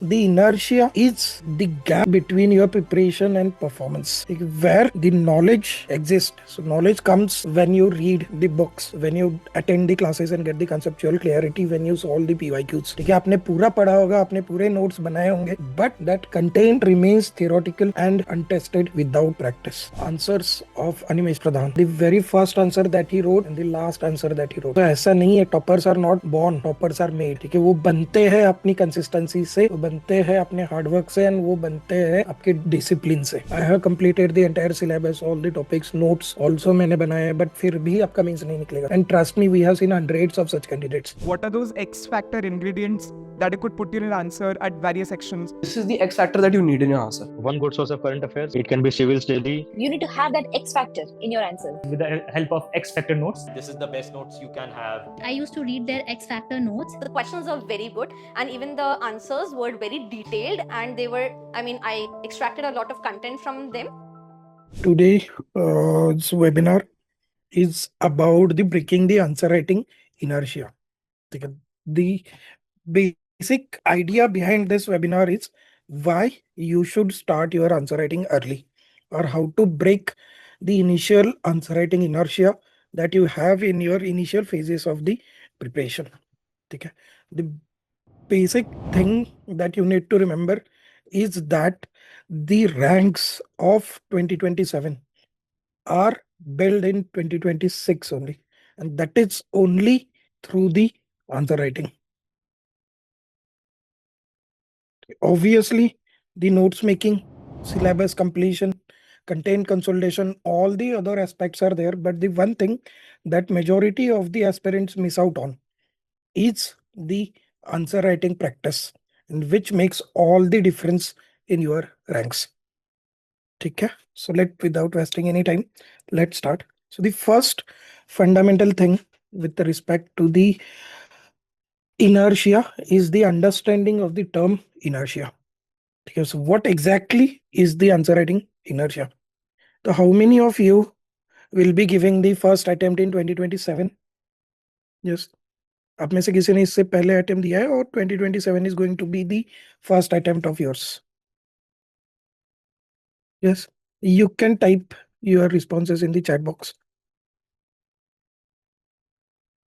The inertia is the gap between your preparation and performance, where the knowledge exists. So knowledge comes when you read the books, when you attend the classes and get the conceptual clarity, when you solve the PYQs. ठीक है, आपने पूरा पढ़ा होगा, आपने पूरे notes बनाए होंगे, but that content remains theoretical and untested without practice. Answers of Animesh Pradhan, the very first answer that he wrote and the last answer that he wrote. तो ऐसा नहीं है, toppers are not born, toppers are made. ठीक है, वो बनते हैं अपनी consistency से, बनते हैं अपने हार्डवर्क से, एंड वो बनते हैं आपके डिसिप्लिन से. I have completed the entire syllabus, all the topics, notes also मैंने बनाए हैं, बट फिर भी आपका मींस नहीं निकलेगा. And trust me, we have seen hundreds of such candidates. What are those X factor ingredients that you could put in an answer at various sections? This is the X factor that you need in your answer. One good source of current affairs. It can be Civilsdaily. You need to have that X factor in your answer. With the help of X factor notes, this is the best notes you can have. I used to read their X factor notes. The questions are very good, and even the answers were very detailed, and they were, I extracted a lot of content from them. Today, this webinar is about the breaking the answer writing inertia. The basic idea behind this webinar is why you should start your answer writing early, or how to break the initial answer writing inertia that you have in your initial phases of the preparation. Okay. The basic thing that you need to remember is that the ranks of 2027 are built in 2026 only, and that is only through the answer writing. Obviously, the notes making, syllabus completion, content consolidation, all the other aspects are there, but the one thing that majority of the aspirants miss out on is the answer writing practice, and which makes all the difference in your ranks. Okay, so without wasting any time, let's start. So the first fundamental thing with respect to the inertia is the understanding of the term inertia. Okay, so what exactly is the answer writing inertia? So how many of you will be giving the first attempt in 2027? Yes. आप में से किसी ने इससे पहले attempt दिया है, और 2027 is going to be the first attempt of yours? Yes, you can type your responses in the chat box.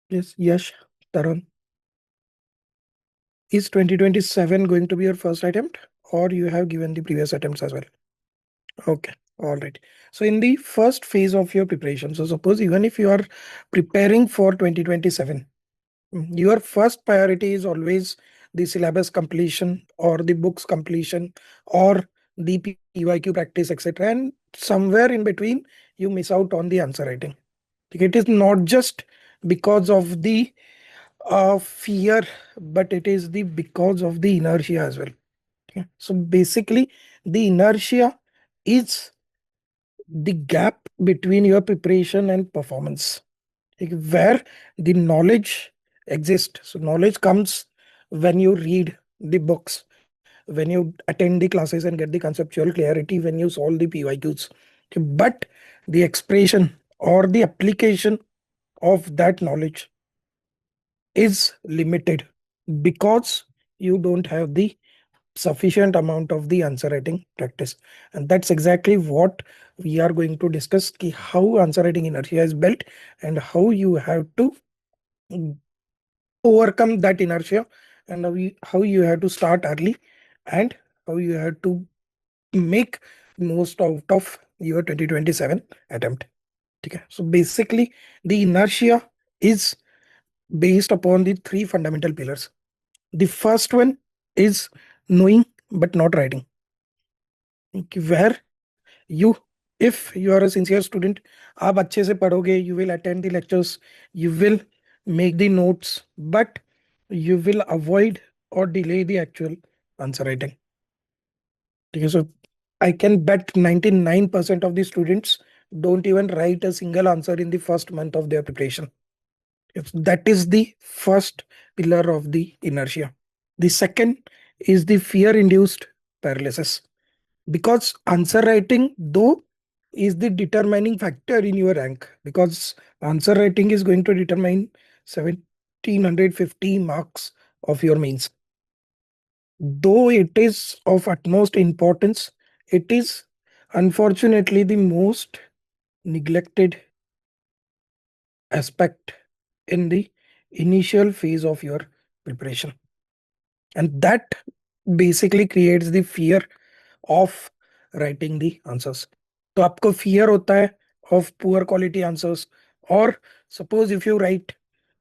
Yes, Yash, Tarun. Is 2027 going to be your first attempt, or you have given the previous attempts as well? Okay, all right. So in the first phase of your preparation, so suppose even if you are preparing for 2027, your first priority is always the syllabus completion or the books completion or the PYQ practice, etc. And somewhere in between, you miss out on the answer writing. It is not just because of the fear, but it is the because of the inertia as well. Okay. So basically, the inertia is the gap between your preparation and performance, where the knowledge exists. So knowledge comes when you read the books, when you attend the classes and get the conceptual clarity, when you solve the PYQs. Okay. But the expression or the application of that knowledge is limited because you don't have the sufficient amount of the answer writing practice. And that's exactly what we are going to discuss, how answer writing inertia is built and how you have to overcome that inertia, and how you have to start early, and how you have to make most out of your 2027 attempt. Okay. So basically, the inertia is based upon the three fundamental pillars. The first one is knowing but not writing. Okay, where you, if you are a sincere student, आप अच्छे से पढ़ोगे, you will attend the lectures, you will make the notes, but you will avoid or delay the actual answer writing. Okay, so I can bet 99% of the students don't even write a single answer in the first month of their preparation. That is the first pillar of the inertia. The second is the fear-induced paralysis, because answer writing, though, is the determining factor in your rank, because answer writing is going to determine 1750 marks of your mains. though it is of utmost importance, it is unfortunately the most neglected aspect in the initial phase of your preparation. And that basically creates the fear of writing the answers. तो आपको fear होता है of poor quality answers, or suppose if you write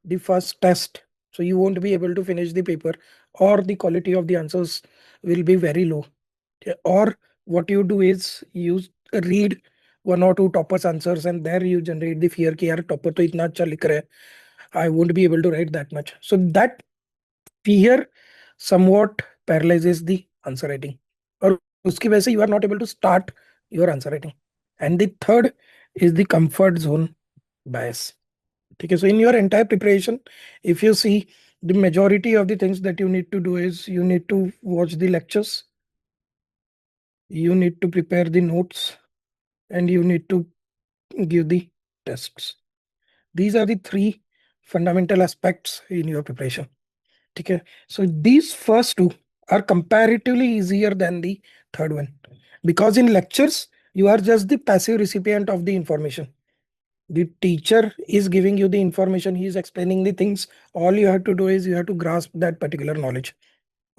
the first test, so you won't be able to finish the paper, or the quality of the answers will be very low. Or what you do is you read one or two toppers answers and there you generate the fear कि यार topper तो इतना अच्छा लिख रहा है, I won't be able to write that much. So that fear somewhat paralyzes the answer writing, और उसकी वजह से you are not able to start your answer writing. And the third is the comfort zone bias. Okay, so in your entire preparation, if you see, the majority of the things that you need to do is you need to watch the lectures, you need to prepare the notes, and you need to give the tests. These are the three fundamental aspects in your preparation. Okay, so these first two are comparatively easier than the third one, because in lectures you are just the passive recipient of the information. The teacher is giving you the information, he is explaining the things, all you have to do is you have to grasp that particular knowledge,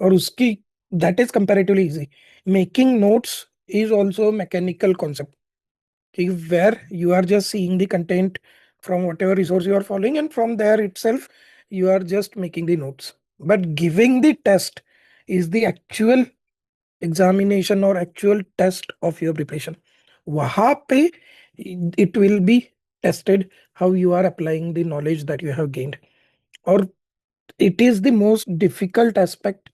और उसकी that is comparatively easy. Making notes is also a mechanical concept, where you are just seeing the content from whatever resource you are following, and from there itself you are just making the notes. But giving the test is the actual examination or actual test of your preparation. वहां पे it will be tested how you are applying the knowledge that you have gained, or it is the most difficult aspect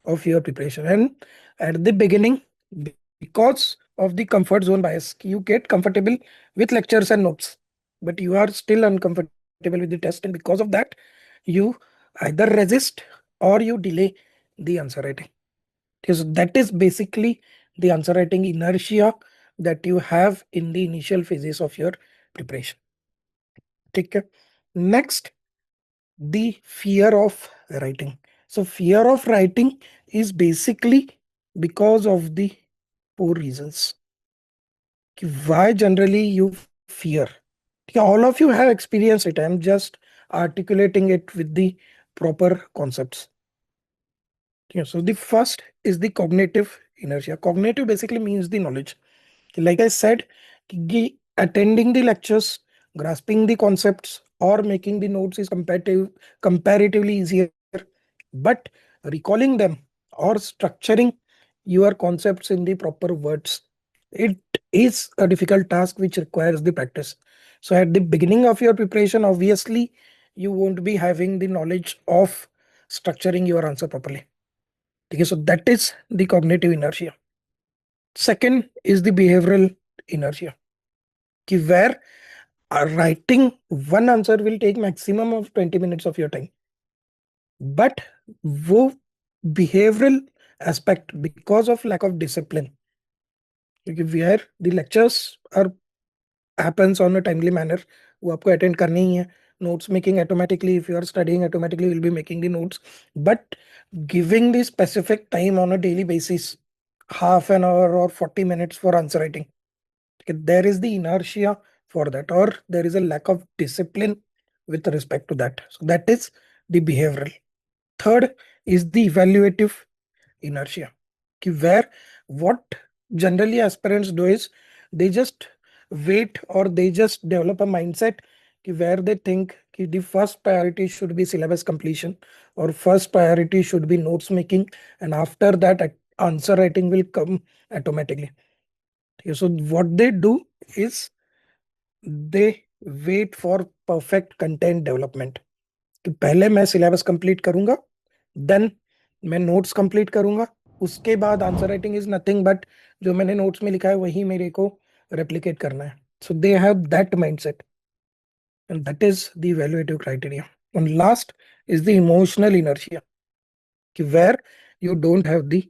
of your preparation. And at the beginning, because of the comfort zone bias, you get comfortable with lectures and notes, but you are still uncomfortable with the test, and because of that you either resist or you delay the answer writing. Because that is basically the answer writing inertia that you have in the initial phases of your preparation. Okay. Next, the fear of writing. So fear of writing is basically because of the four reasons. Why generally you fear? All of you have experienced it. I'm just articulating it with the proper concepts. So the first is the cognitive inertia. Cognitive basically means the knowledge. Like I said, attending the lectures, grasping the concepts, or making the notes is comparatively easier. But recalling them or structuring your concepts in the proper words, it is a difficult task which requires the practice. So at the beginning of your preparation, obviously, you won't be having the knowledge of structuring your answer properly. Okay, so that is the cognitive inertia. Second is the behavioral inertia, where writing one answer will take maximum of 20 minutes of your time. But वो behavioral aspect, because of lack of discipline, where the lectures are happens on a timely manner, वो आपको attend करनी ही है. Notes making automatically, if you are studying automatically, you will be making the notes. But giving the specific time on a daily basis, half an hour or 40 minutes for answer writing, there is the inertia for that, or there is a lack of discipline with respect to that. So that is the behavioral. Third is the evaluative inertia, where what generally aspirants do is they just wait, or they just develop a mindset where they think the first priority should be syllabus completion, or first priority should be notes making, and after that answer writing will come automatically. So what they do is they wait for perfect content development. कि पहले मैं syllabus complete करूंगा, then मैं notes complete करूंगा, उसके बाद answer writing is nothing but जो मैंने नोट्स में लिखा है वही मेरे को रेप्लिकेट करना है. So they have that mindset, and that is the evaluative criteria. And last is the emotional inertia, where you don't have the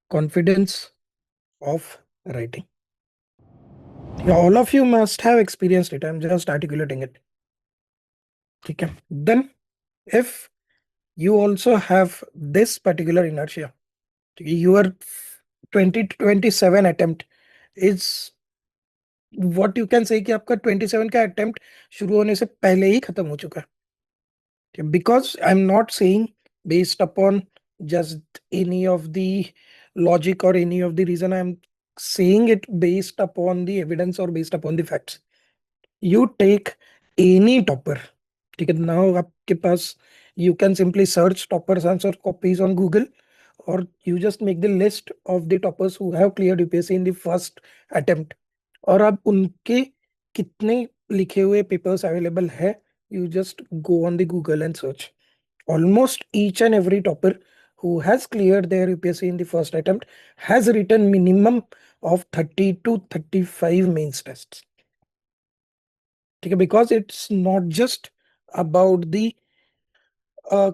confidence of writing. All of you must have experienced it. I'm just articulating it. Okay. Then if you also have this particular inertia, your 2027 attempt is what you can say कि आपका 27 का attempt शुरू होने से पहले ही खत्म हो चुका है, because I'm not saying based upon just any of the logic or any of the reason. I'm saying it based upon the evidence or based upon the facts. You take any topper, ठीक है, now आपके पास you can simply search toppers answer copies on Google, or you just make the list of the toppers who have cleared UPSC in the first attempt, और अब उनके कितने लिखे हुए papers available है, you just go on the Google and search. Almost each and every topper who has cleared their UPSC in the first attempt has written minimum of 30 to 35 mains tests. Okay, because it's not just about the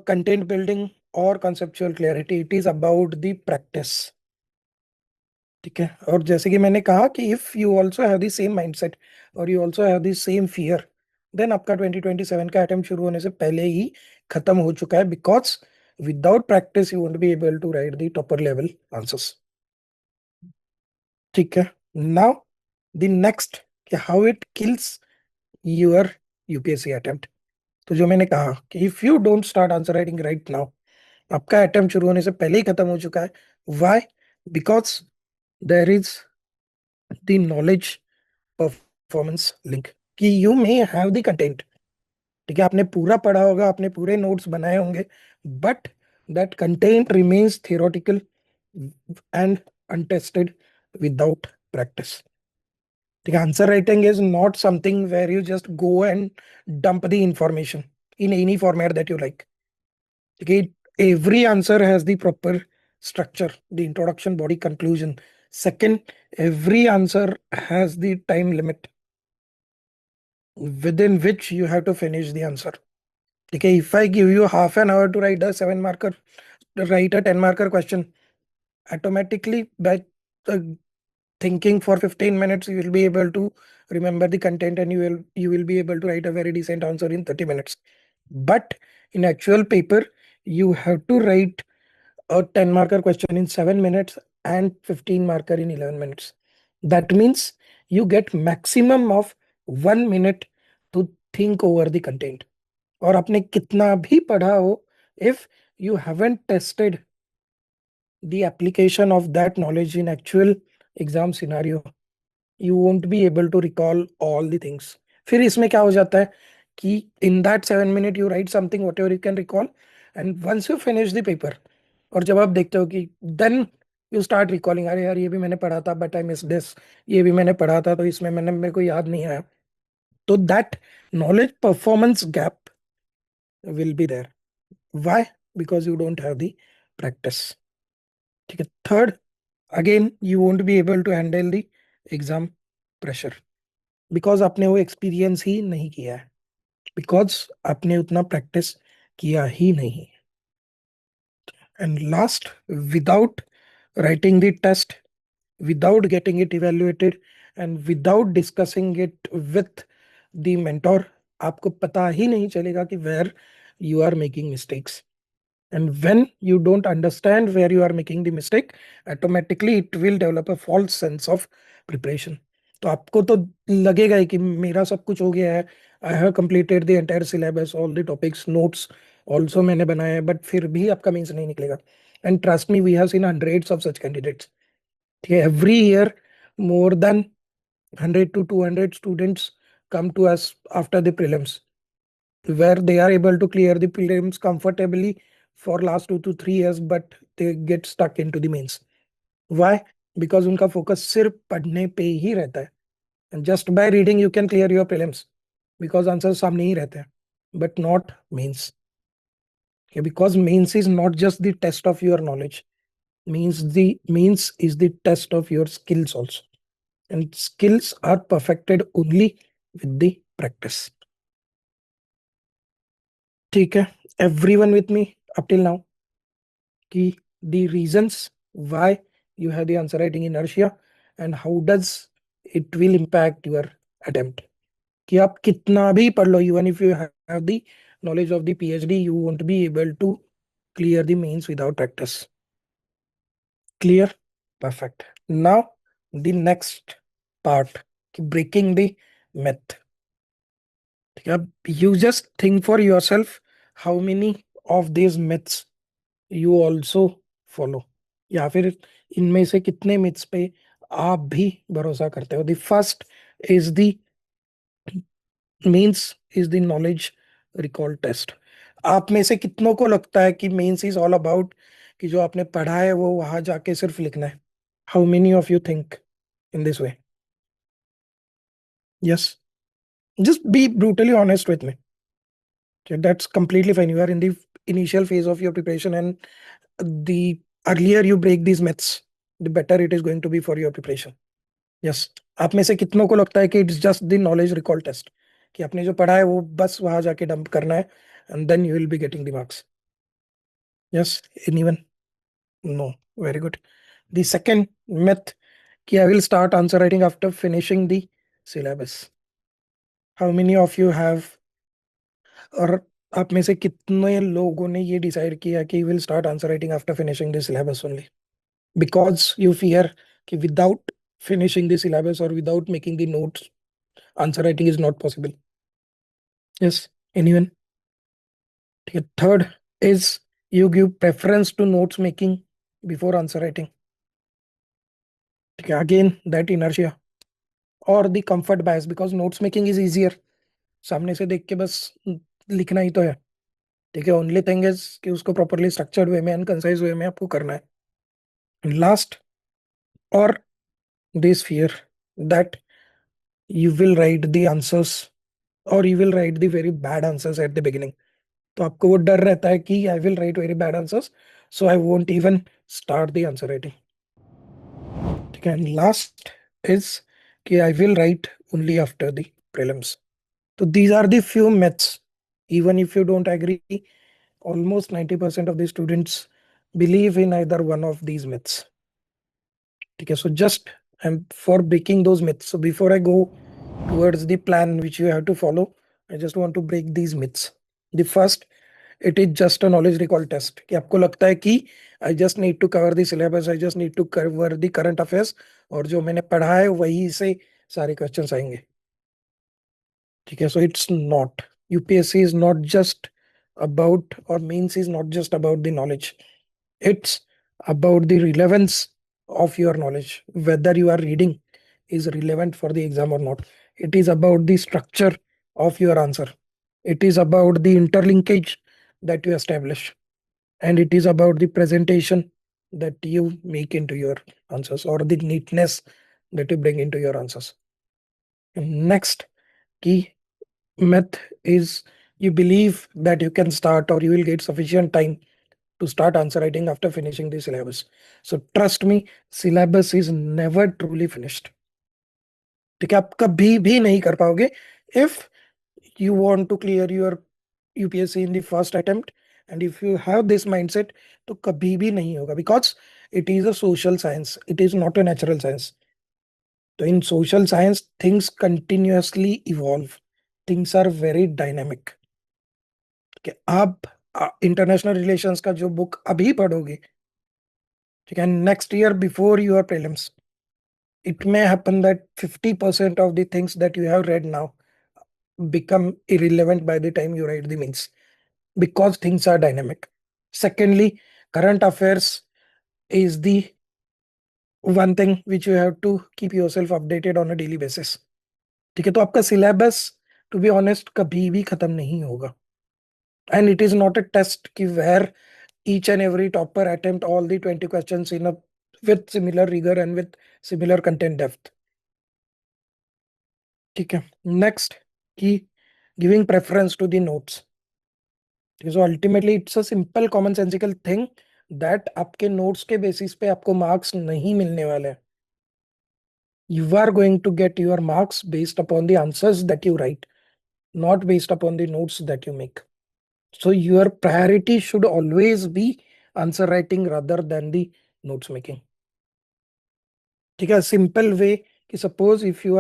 content building or conceptual clarity, it is about the practice. ठीक है, और जैसे कि मैंने कहा कि if you also have the same mindset और you also have the same fear, then आपका 2027 का अटेम्प्ट शुरू होने से पहले ही खत्म हो चुका है, because without practice you won't be able to write the topper level answers. ठीक है, नाउ द नेक्स्ट कि how it kills your UPSC attempt. तो जो मैंने कहा कि if you don't start answer writing right now, आपका अटेम्प्ट शुरू होने से पहले ही खत्म हो चुका है. Why? Because there is the knowledge performance link, कि you may have the content, ठीक है, आपने पूरा पढ़ा होगा, आपने पूरे नोट्स बनाए होंगे, but that content remains theoretical and untested without practice. ठीक है, answer writing is not something where you just go and dump the information in any format that you like. ठीक है, every answer has the proper structure, the introduction, body, conclusion. Second, every answer has the time limit within which you have to finish the answer. Okay, if I give you half an hour to write a 7 marker, write a 10 marker question, automatically by uh, thinking for 15 minutes you will be able to remember the content, and you will be able to write a very decent answer in 30 minutes. But in actual paper you have to write a 10 marker question in 7 minutes and 15 marker in 11 minutes. That means you get maximum of 1 minute to think over the content. और आपने कितना भी पढ़ा हो, if you haven't tested the application of that knowledge in actual exam scenario, you won't be able to recall all the things. फिर इसमें क्या हो जाता है कि in that 7 minute you write something whatever you can recall, and once you finish the paper, और जब आप देखते हो कि देन यू स्टार्ट रिकॉलिंग, अरे यार ये भी मैंने पढ़ा था बट आई मिस दिस, ये भी मैंने पढ़ा था तो इसमें मेरे को याद नहीं आया. तो that knowledge performance gap will be there. Why? Because you don't have the practice. ठीक है, third, again you won't be able to handle the exam pressure, because आपने वो एक्सपीरियंस ही नहीं किया है, बिकॉज आपने उतना प्रैक्टिस किया ही नहीं. And last, without writing the test, without getting it evaluated, and without discussing it with the mentor, आपको पता ही नहीं चलेगा कि where you are making mistakes. And when you don't understand where you are making the mistake, automatically it will develop a false sense of preparation. तो आपको तो लगेगा ही कि मेरा सब कुछ हो गया है, I have completed the entire syllabus, all the topics, notes also मैंने बनाए हैं, बट फिर भी आपका मीन्स नहीं निकलेगा. And trust me, we have seen hundreds of such candidates. ठीक है, every year more than 100 to 200 students come to us after the prelims, where they are able to clear the prelims comfortably for last 2 to 3 years, but they get stuck into the mains. Why? Because उनका focus सिर्फ पढ़ने पे ही रहता है. And just by reading you can clear your prelims, because answers सामने ही रहते हैं, but not mains. Okay, because mains is not just the test of your knowledge. Mains is the test of your skills also, and skills are perfected only with the practice. ठीक है, everyone with me up till now, कि the reasons why you have the answer writing inertia and how does it will impact your attempt. कि आप कितना भी पढ़ लो, even if you have the knowledge of the PhD, you won't be able to clear the mains without practice. Clear? Perfect. Now the next part, breaking the myth. You just think for yourself how many of these myths you also follow, या फिर इनमें से कितने myths पे आप भी भरोसा करते हो. The first is the means is the knowledge recall test. आप में से कितनों को लगता है कि मेंस इज ऑल अबाउट कि जो आपने पढ़ा है वो वहां जाके सिर्फ लिखना है? How many of you think in this way? Yes, just be brutally honest with me. That's completely fine. You are in the initial phase of your preparation, and the earlier you break these myths, the better it is going to be for your preparation. Yes. आप में से कितनों को लगता है कि it's just the knowledge recall test, कि आपने जो पढ़ा है वो बस वहां जाके डंप करना है and then you will be getting the marks? Yes, anyone? No. Very good. The second myth कि I will start answer writing after finishing the syllabus. How many of you have, और आप में से कितने लोगों ने ये डिसाइड किया कि will start answer writing after finishing the syllabus only because you fear कि without finishing the syllabus or without making the notes, answer writing is not possible? Yes, anyone? Okay. Third is you give preference to notes making before answer writing. Okay. Again, that inertia or the comfort bias, because notes making is easier. सामने से देख के बस लिखना ही तो है. ठीक है. ओनली थिंग इज कि उसको प्रॉपरली स्ट्रक्चर्ड वे में एंड कंसाइज वे में आपको करना है. Last, or this fear that you will write the answers or you will write the very bad answers at the beginning. तो आपको वो डर रहता है कि I will write very bad answers, so I won't even start the answer writing. ठीक है. Last is कि I will write only after the prelims. So these are the few myths. Even if you don't agree, almost 90% of the students believe in either one of these myths. Okay, so just for breaking those myths. So before I go towards the plan which you have to follow, I just want to break these myths. The first, it is just a knowledge recall test. कि आपको लगता है कि I just need to cover the syllabus, I just need to cover the current affairs, और जो मैंने पढ़ा है वही से सारे क्वेश्चंस आएंगे. ठीक है. So it's not. UPSC is not just about, or means is not just about the knowledge. It's about the relevance of your knowledge, whether you are reading is relevant for the exam or not. It is about the structure of your answer. It is about the interlinkage that you establish, and it is about the presentation that you make into your answers, or the neatness that you bring into your answers. Next key myth is you believe that you can start or you will get sufficient time to start answer writing after finishing the syllabus. So trust me, syllabus is never truly finished. ठीक है. आप कभी भी नहीं कर पाओगे if you want to clear your UPSC in the first attempt, and if you have this mindset, तो कभी भी नहीं होगा, because it is a social science, it is not a natural science. So in social science, things continuously evolve, things are very dynamic. कि आप international relations का जो book अभी पढ़ोगे, ठीक है, next year before your prelims, it may happen that 50% of the things that you have read now become irrelevant by the time you write the mains, because things are dynamic. Secondly, current affairs is the one thing which you have to keep yourself updated on a daily basis. ठीक है. तो आपका syllabus to be honest कभी भी खत्म नहीं होगा, and it is not a test ki where each and every topper attempt all the 20 questions in a with similar rigor and with similar content depth. ठीक है. Next कि giving preference to the notes. So ultimately it's a simple commonsensical thing that आपके notes के basis पे आपको marks नहीं मिलने वाले हैं. You are going to get your marks based upon the answers that you write, not based upon the notes that you make. So your priority should always be answer writing rather than the notes making. ठीक है. Simple way कि suppose if you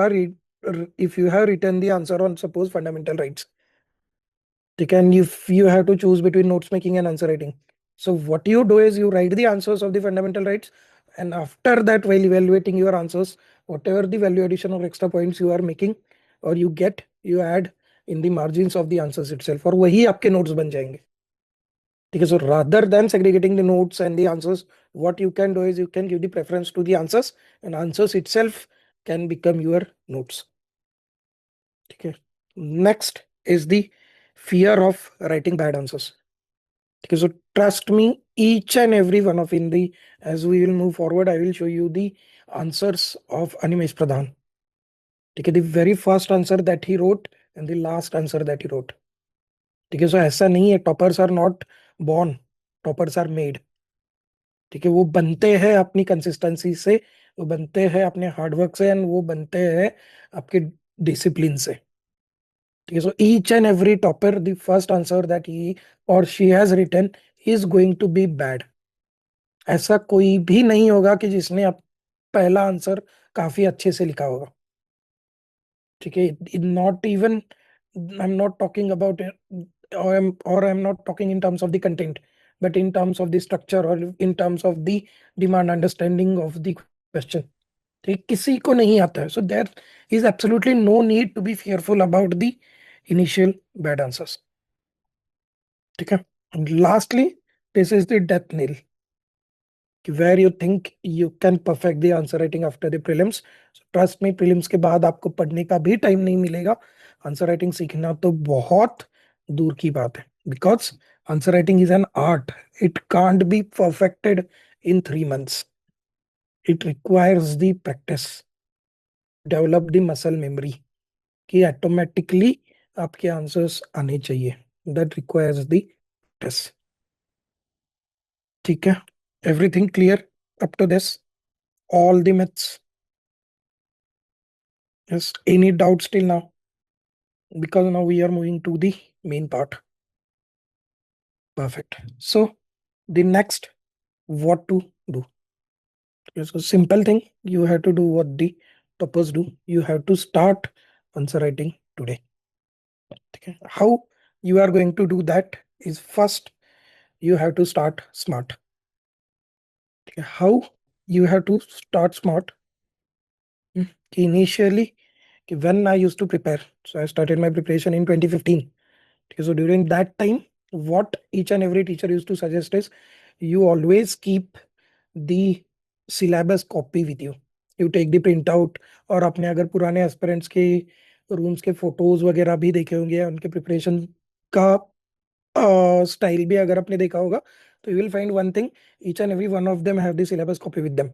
have written the answer on suppose fundamental rights, ठीक है, and if you have to choose between notes making and answer writing, so what you do is you write the answers of the fundamental rights And after that, while evaluating your answers, whatever the value addition or extra points you are making or you get, you add in the margins of the answers itself, और वही आपके notes बन जाएंगे. ठीक है. So rather than segregating the notes and the answers, what you can do is you can give the preference to the answers, and answers itself can become your notes. ठीक है. Next is the fear of writing bad answers. Okay, so trust me, each and every one of in the, as we will move forward, I will show you the answers of Animesh Pradhan. Okay, the very first answer that he wrote and the last answer that he wrote. ठीक है. सो ऐसा नहीं है, toppers are not born, toppers are made. ठीक है. वो बनते हैं अपनी कंसिस्टेंसी से, वो बनते हैं अपने हार्डवर्क से, एंड वो बनते हैं आपके डिसिप्लिन से. ठीक है. So each and every topper, the first answer that he और she has written is going to be bad. ऐसा कोई भी नहीं होगा कि जिसने आप पहला आंसर काफी अच्छे से लिखा होगा. ठीक है. Not even, I am not talking about, or I'm not talking in terms of the content, but in terms of the structure or in terms of the demand understanding of the question. ठीक, किसी को नहीं आता है. So there is absolutely no need to be fearful about the initial bad answers. ठीक है. And lastly, this is the death nail, where you think you can perfect the answer writing after the prelims. So trust me, prelims के बाद आपको पढ़ने का भी time नहीं मिलेगा. आंसर राइटिंग सीखना तो बहुत दूर की बात है, because answer writing is an art. It can't be perfected in 3 months. It requires the practice, develop the muscle memory, कि automatically आपके आंसर्स आने चाहिए. That requires the practice. ठीक है. Everything clear up to this? All the myths? Yes. Any doubts till now? Because now we are moving to the main part. Perfect. So the next, what to do? It's a simple thing. You have to do what the toppers do. You have to start answer writing today. Okay. How you are going to do that is, first you have to start smart. Okay. How you have to start smart? Initially, when I used to prepare, so I started my preparation in 2015. Okay, so during that time, what each and every teacher used to suggest is, you always keep the syllabus copy with you. You take the printout, और आपने अगर पुराने aspirants के rooms के photos वगैरह भी देखे होंगे, उनके प्रिपरेशन का स्टाइल भी अगर आपने देखा होगा, तो you will find one thing, each and every one of them have the syllabus copy with them.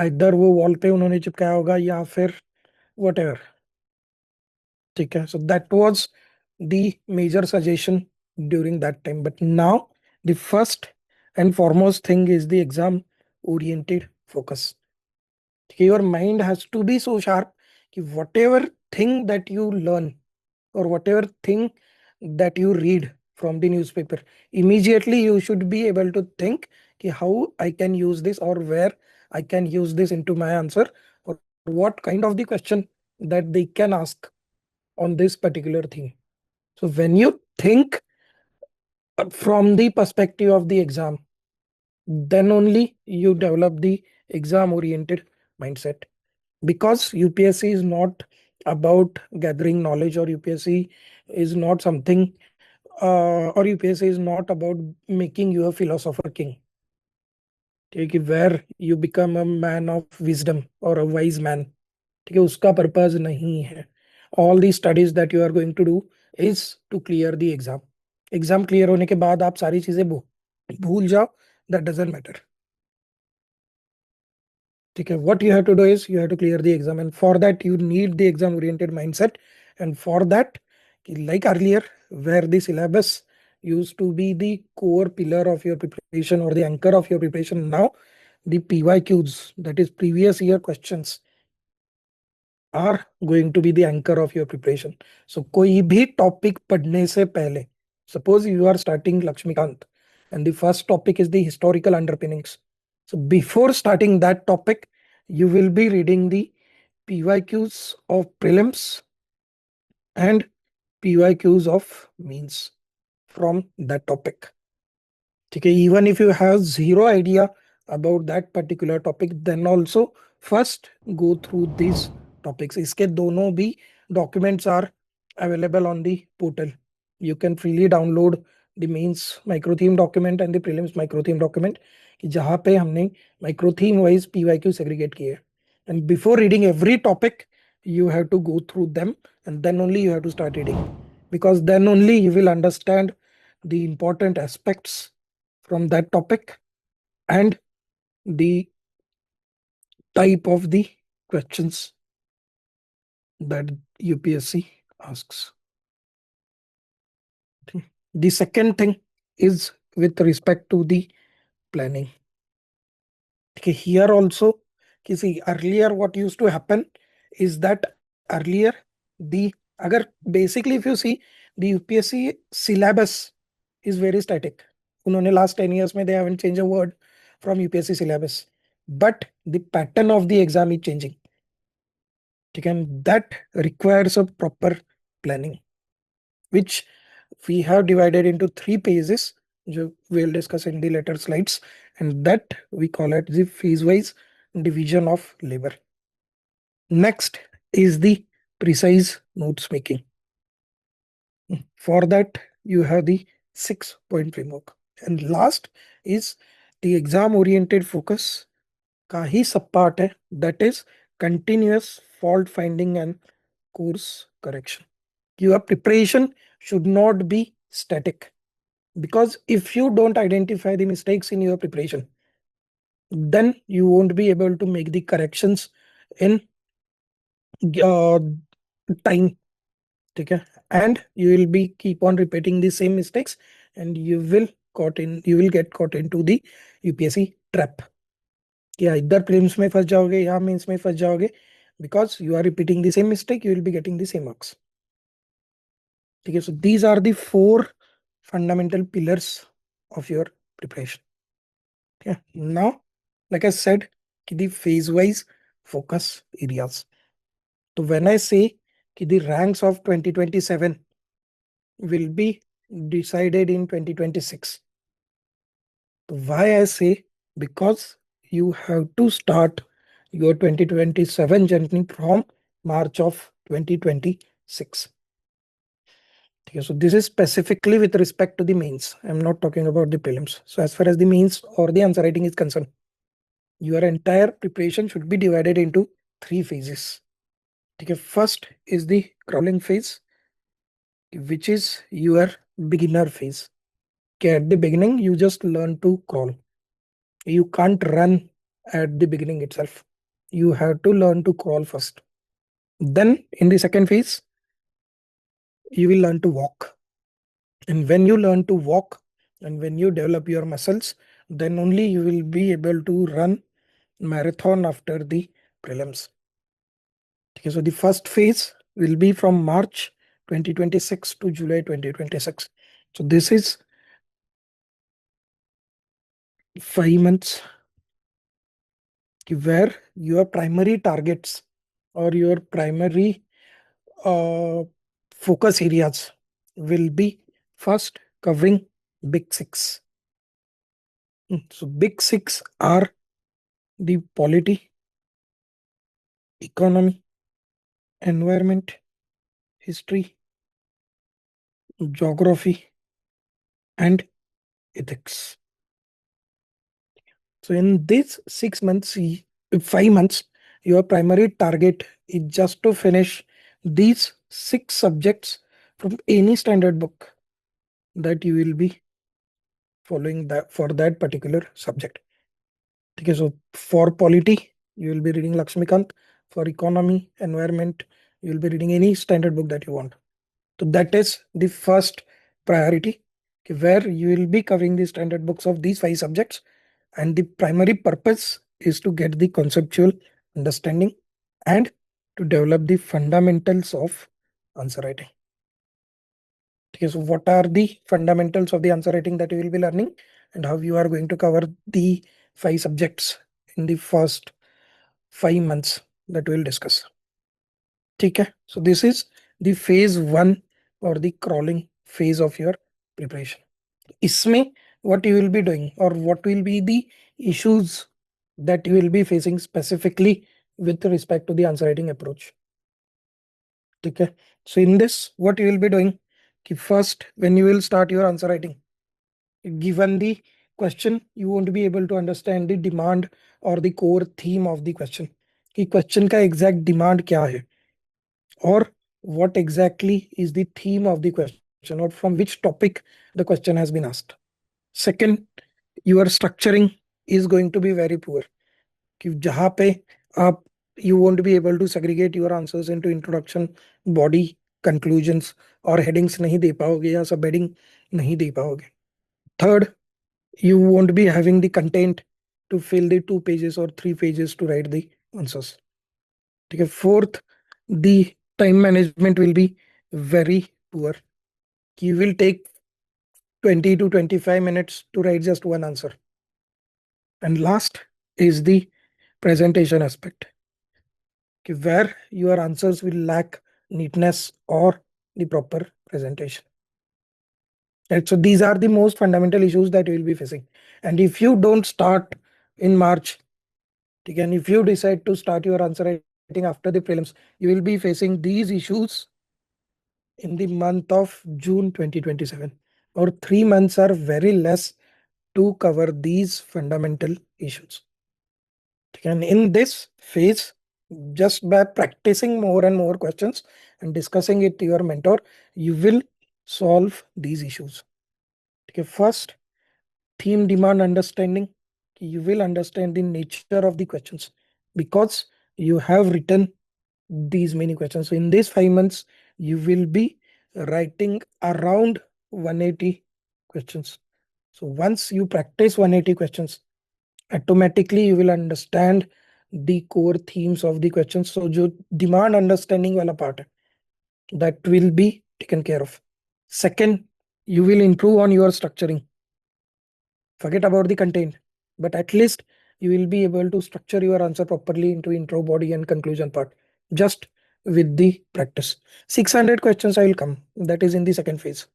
इधर वो वॉल पे उन्होंने चिपकाया होगा या फिर whatever. ठीक है. So that was the major suggestion during that time. But now the first and foremost thing is the exam oriented focus. Okay, your mind has to be so sharp कि whatever thing that you learn or whatever thing that you read from the newspaper, immediately you should be able to think कि how I can use this, or where I can use this into my answer, or what kind of the question that they can ask on this particular thing. So when you think from the perspective of the exam, then only you develop the exam oriented mindset. Because UPSC is not about gathering knowledge, or UPSC is not something, or UPSC is not about making you a philosopher king. ठीक है. Where you become a man of wisdom or a wise man. ठीक है. उसका purpose नहीं है. All the studies that you are going to do is to clear the exam. Exam clear होने के बाद आप सारी चीजें भूल जाओ, that doesn't matter. ठीक है. What you have to do is you have to clear the exam, and for that you need the exam oriented mindset. And for that, like earlier, where the syllabus used to be the core pillar of your preparation or the anchor of your preparation, now the PYQs, that is previous year questions, are going to be the anchor of your preparation. So कोई भी topic पढ़ने से पहले, suppose you are starting Lakshmikant and the first topic is the historical underpinnings. So before starting that topic, you will be reading the PYQs of prelims and PYQs of mains from that topic. Okay, even if you have zero idea about that particular topic, then also first go through these topics. इसके दोनों भी documents are available on the portal. You can freely download the mains micro theme document and the prelims micro theme document, जहाँ पे हमने micro theme wise PYQ segregate किए. And before reading every topic, you have to go through them, and then only you have to start reading, because then only you will understand the important aspects from that topic and the type of the questions that UPSC asks. The second thing is with respect to the planning. Okay, here also, you see, earlier what used to happen is that earlier the agar basically if you see the UPSC syllabus is very static. उन्होंने last 10 years में they haven't changed a word from UPSC syllabus, but the pattern of the exam is changing. And that requires a proper planning, which we have divided into 3 phases, which we'll discuss in the later slides, and that we call it the phase-wise division of labor. Next is the precise notes making. For that, you have the 6-point framework. And last is the exam-oriented focus का ही सब part है, that is continuous fault finding and course correction. Your preparation should not be static, because if you don't identify the mistakes in your preparation, then you won't be able to make the corrections in time. Okay, and you will be keep on repeating the same mistakes, and you will get caught into the UPSC trap. Yeah, इधर prelims में फंस जाओगे, यहाँ mains में फंस जाओगे, because you are repeating the same mistake, you will be getting the same marks. Okay, so these are the 4 fundamental pillars of your preparation. Okay, now, like I said, the phase-wise focus areas. So when I say the ranks of 2027 will be decided in 2026, why I say, because you have to start your 2027 journey from March of 2026. Okay, so this is specifically with respect to the mains. I'm not talking about the prelims. So as far as the mains or the answer writing is concerned, your entire preparation should be divided into 3 phases. Okay, first is the crawling phase, which is your beginner phase. Okay, at the beginning, you just learn to crawl. You can't run at the beginning itself. You have to learn to crawl first. Then in the second phase, you will learn to walk. And when you learn to walk and when you develop your muscles, then only you will be able to run marathon after the prelims. Okay, so the first phase will be from March 2026 to July 2026. So this is 5 months where your primary targets or your primary focus areas will be first covering big 6. So big 6 are the polity, economy, environment, history, geography, and ethics. So in these 6 months, 5 months, your primary target is just to finish these 6 subjects from any standard book that you will be following that for that particular subject. Okay, so for polity, you will be reading Lakshmikant. For economy, environment, you will be reading any standard book that you want. So that is the first priority, where you will be covering the standard books of these 5 subjects, and the primary purpose is to get the conceptual understanding and to develop the fundamentals of answer writing. Okay, so what are the fundamentals of the answer writing that you will be learning, and how you are going to cover the 5 subjects in the first 5 months that we'll discuss. Okay, so this is the phase 1 or the crawling phase of your preparation. इसमें what you will be doing or what will be the issues that you will be facing specifically with respect to the answer writing approach. Okay. So in this, what you will be doing, first, when you will start your answer writing, given the question, you won't be able to understand the demand or the core theme of the question. कि question का exact demand क्या है, or what exactly is the theme of the question, or from which topic the question has been asked. Second, your structuring is going to be very poor. कि जहाँ पे आप you won't be able to segregate your answers into introduction, body, conclusions और headings नहीं दे पाओगे या सब heading नहीं दे पाओगे. Third, you won't be having the content to fill the 2 pages or 3 pages to write the answers. Okay. Fourth, the time management will be very poor. You will take 20 to 25 minutes to write just one answer. And last is the presentation aspect, where your answers will lack neatness or the proper presentation. Right, so these are the most fundamental issues that you will be facing. And if you don't start in March, and if you decide to start your answer writing after the prelims, you will be facing these issues in the month of June 2027. Or 3 months are very less to cover these fundamental issues. And in this phase, just by practicing more and more questions and discussing it to your mentor, you will solve these issues. Okay, first, theme demand understanding. You will understand the nature of the questions because you have written these many questions. So in these 5 months, you will be writing around 180 questions. So once you practice 180 questions, automatically you will understand the core themes of the questions. So जो demand understanding वाला part है, that will be taken care of. Second, you will improve on your structuring. Forget about the content, but at least you will be able to structure your answer properly into intro, body and conclusion part just with the practice. 600 questions I will come, that is in the second phase.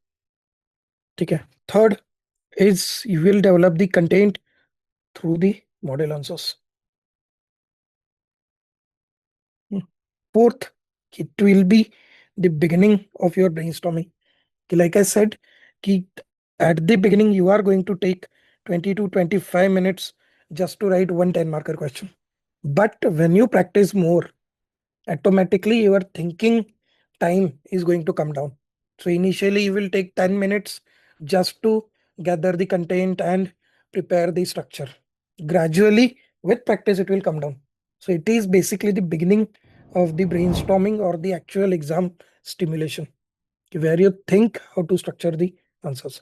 Okay. Third is you will develop the content through the model answers. Fourth, it will be the beginning of your brainstorming. Like I said, at the beginning you are going to take 20 to 25 minutes just to write one 10 marker question. But when you practice more, automatically your thinking time is going to come down. So initially you will take 10 minutes just to gather the content and prepare the structure. Gradually, with practice, it will come down. So it is basically the beginning of the brainstorming or the actual exam stimulation, where you think how to structure the answers.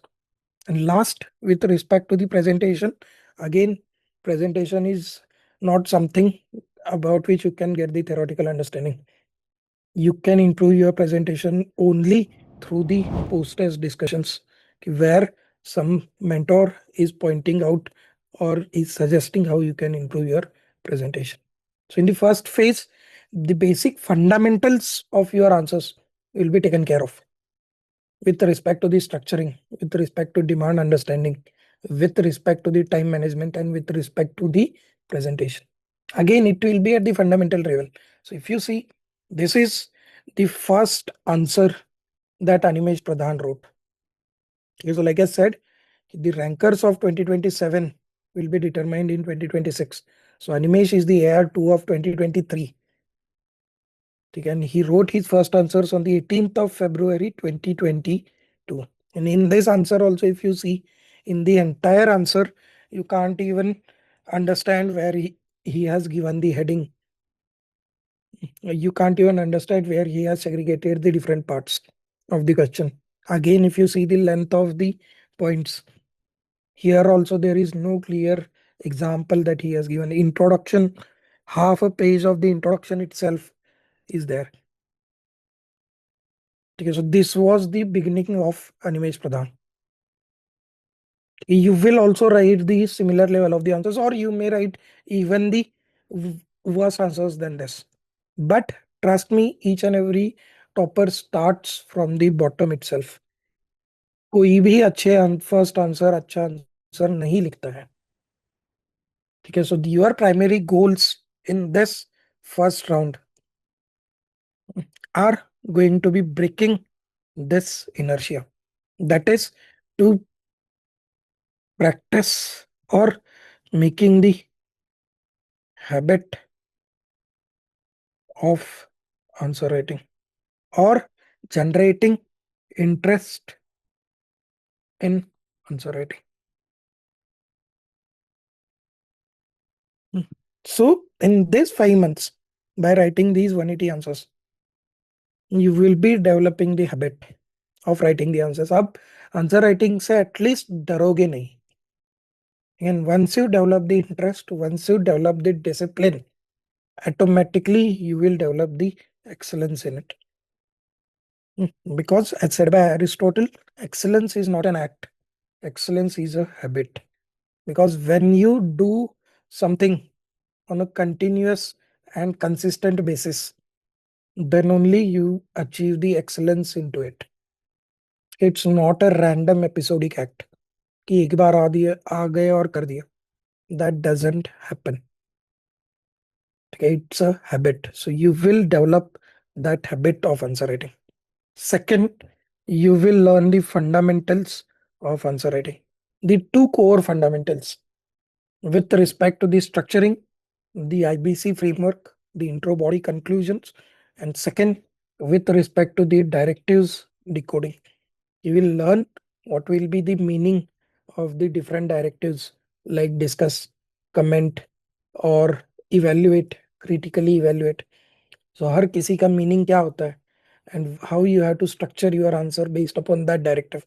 And last, with respect to the presentation, again, presentation is not something about which you can get the theoretical understanding. You can improve your presentation only through the post-test discussions, where some mentor is pointing out or is suggesting how you can improve your presentation. So in the first phase, the basic fundamentals of your answers will be taken care of with respect to the structuring, with respect to demand understanding, with respect to the time management, and with respect to the presentation. Again, it will be at the fundamental level. So if you see, this is the first answer that Animesh Pradhan wrote. Okay, so like I said, the rankers of 2027 will be determined in 2026. So Animesh is the AR2 of 2023. And he wrote his first answers on the 18th of February 2022. And in this answer also, if you see, in the entire answer, you can't even understand where he has given the heading. You can't even understand where he has segregated the different parts of the question. Again, if you see the length of the points, here also there is no clear example that he has given. Introduction, half a page of the introduction itself is there. Okay, so this was the beginning of Animesh Pradhan. You will also write the similar level of the answers, or you may write even the worse answers than this. But trust me, each and every topper starts from the bottom itself. कोई भी अच्छे first answer अच्छा answer नहीं लिखता है, ठीक है. So your primary goals in this first round are going to be breaking this inertia, that is to practice or making the habit of answer writing or generating interest in answer writing. So in these 5 months, by writing these 180 answers, you will be developing the habit of writing the answers. अब answer writing से at least डरोगे नहीं. And once you develop the interest, once you develop the discipline, automatically you will develop the excellence in it. Because as said by Aristotle, excellence is not an act, excellence is a habit. Because when you do something on a continuous and consistent basis, then only you achieve the excellence into it. It's not a random episodic act कि एक बार आ गए और कर दिया. That doesn't happen. Okay, it's a habit. So you will develop that habit of answer writing. Second, you will learn the fundamentals of answer writing. The two core fundamentals with respect to the structuring, the IBC framework, the intro body conclusions, and second, with respect to the directives decoding. You will learn what will be the meaning of the different directives like discuss, comment, or evaluate, critically evaluate. So हर किसी का meaning क्या होता है and how you have to structure your answer based upon that directive.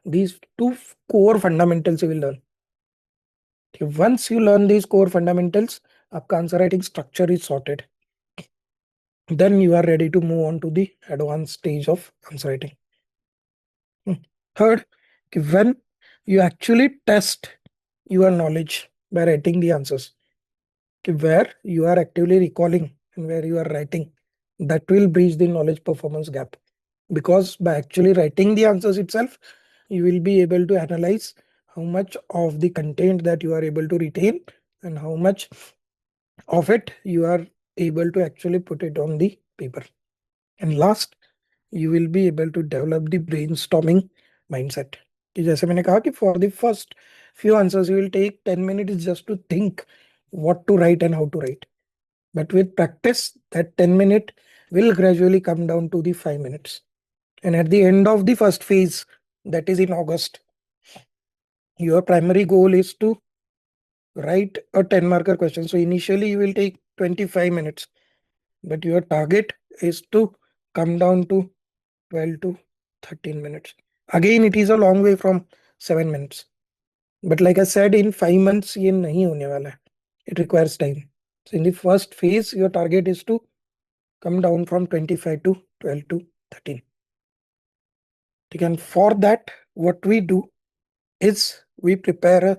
These two core fundamentals you will learn. Once you learn these core fundamentals, आपका answer writing structure is sorted. Then you are ready to move on to the advanced stage of answer writing. Third, when you actually test your knowledge by writing the answers, where you are actively recalling and where you are writing, that will bridge the knowledge performance gap. Because by actually writing the answers itself, you will be able to analyze how much of the content that you are able to retain and how much of it you are able to actually put it on the paper. And last, you will be able to develop the brainstorming mindset. कि जैसे मैंने कहा कि for the first few answers you will take 10 minutes just to think what to write and how to write. But with practice, that 10 minute will gradually come down to the 5 minutes. And at the end of the first phase, that is in August, your primary goal is to write a 10 marker question. So initially you will take 25 minutes, but your target is to come down to 12 to 13 minutes. Again, it is a long way from 7 minutes. But like I said, in 5 months, ये नहीं होने वाला है. It requires time. So in the first phase, your target is to come down from 25 to 12 to 13. And for that, what we do is we prepare a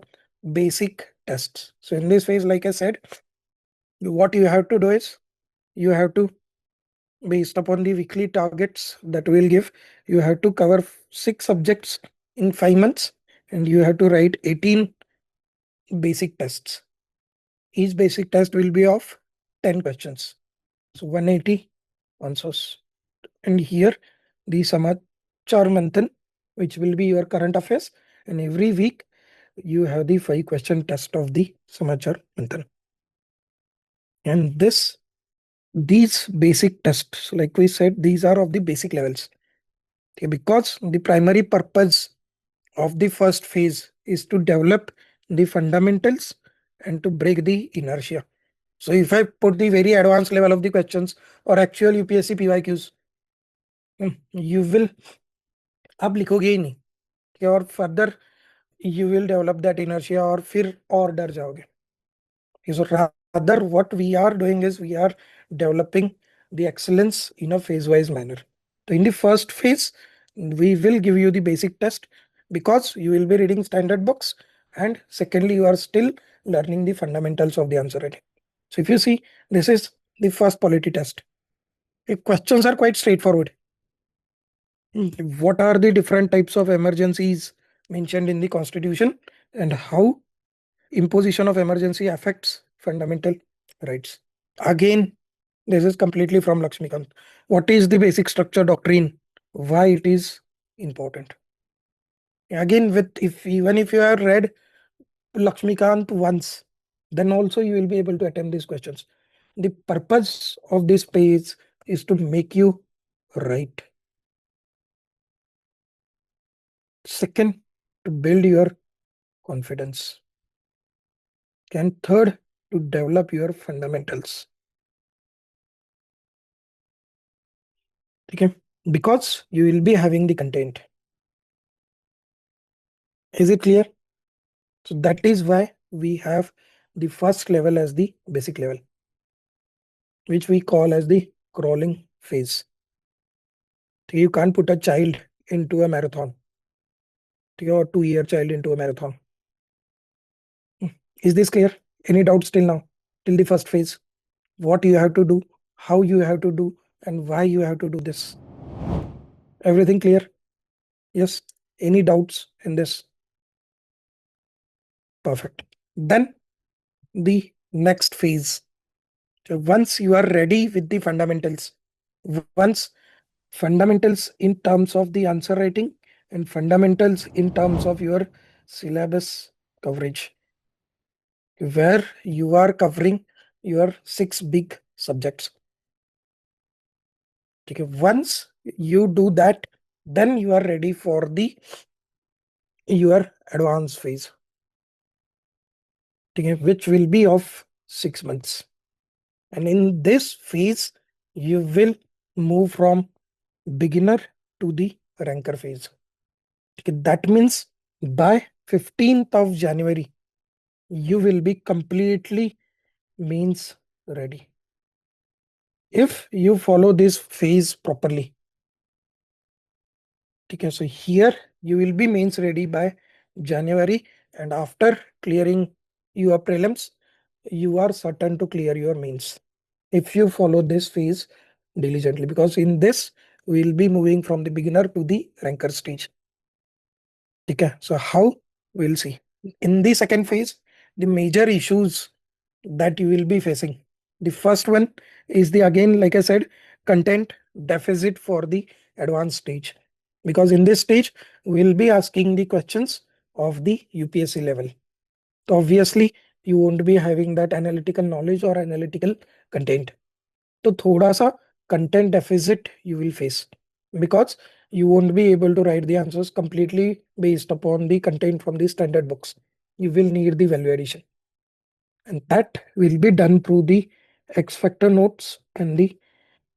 basic tests. So in this phase, like I said, what you have to do is you have to, based upon the weekly targets that we'll give, you have to cover 6 subjects in 5 months and you have to write 18 basic tests. Each basic test will be of 10 questions. So 180 answers. And here the Samachar Manthan, which will be your current affairs, and every week you have the 5-question test of the Samachar Manthan. And these basic tests, like we said, these are of the basic levels. Okay, because the primary purpose of the first phase is to develop the fundamentals and to break the inertia. So if I put the very advanced level of the questions or actual UPSC PYQs, you will अब लिखोगे ही नहीं कि और further you will develop that inertia और फिर और डर जाओगे. So rather what we are doing is we are developing the excellence in a phase-wise manner. So in the first phase, we will give you the basic test because you will be reading standard books, and secondly, you are still learning the fundamentals of the answer writing. So if you see, this is the first polity test. The questions are quite straightforward. What are the different types of emergencies mentioned in the Constitution and how imposition of emergency affects fundamental rights. Again, this is completely from Lakshmikant. What is the basic structure doctrine? Why it is important? Again, even if you have read Lakshmikant once, then also you will be able to attempt these questions. The purpose of this page is to make you right. Second, to build your confidence. And third, to develop your fundamentals. Okay, because you will be having the content. Is it clear? So that is why we have the first level as the basic level, which we call as the crawling phase. You can't put a child into a marathon, or 2-year child into a marathon. Is this clear? Any doubts till now? Till the first phase? What you have to do, how you have to do, and why you have to do this? Everything clear? Yes? Any doubts in this? Perfect. Then the next phase. So once you are ready with the fundamentals, once fundamentals in terms of the answer writing and fundamentals in terms of your syllabus coverage, where you are covering your 6 big subjects. Okay, once you do that, then you are ready for your advanced phase, okay, which will be of 6 months. And in this phase, you will move from beginner to the ranker phase. Okay, that means by 15th of January, you will be completely means ready. If you follow this phase properly. Okay, so here you will be mains ready by January, and after clearing your prelims, you are certain to clear your mains if you follow this phase diligently, because in this we will be moving from the beginner to the ranker stage. Okay, so how? We'll see. In the second phase, the major issues that you will be facing. The first one is the, again, like I said, content deficit for the advanced stage. Because in this stage, we'll be asking the questions of the UPSC level. So obviously, you won't be having that analytical knowledge or analytical content. So thoda sa content deficit you will face, because you won't be able to write the answers completely based upon the content from the standard books. You will need the value addition, and that will be done through the X factor notes and the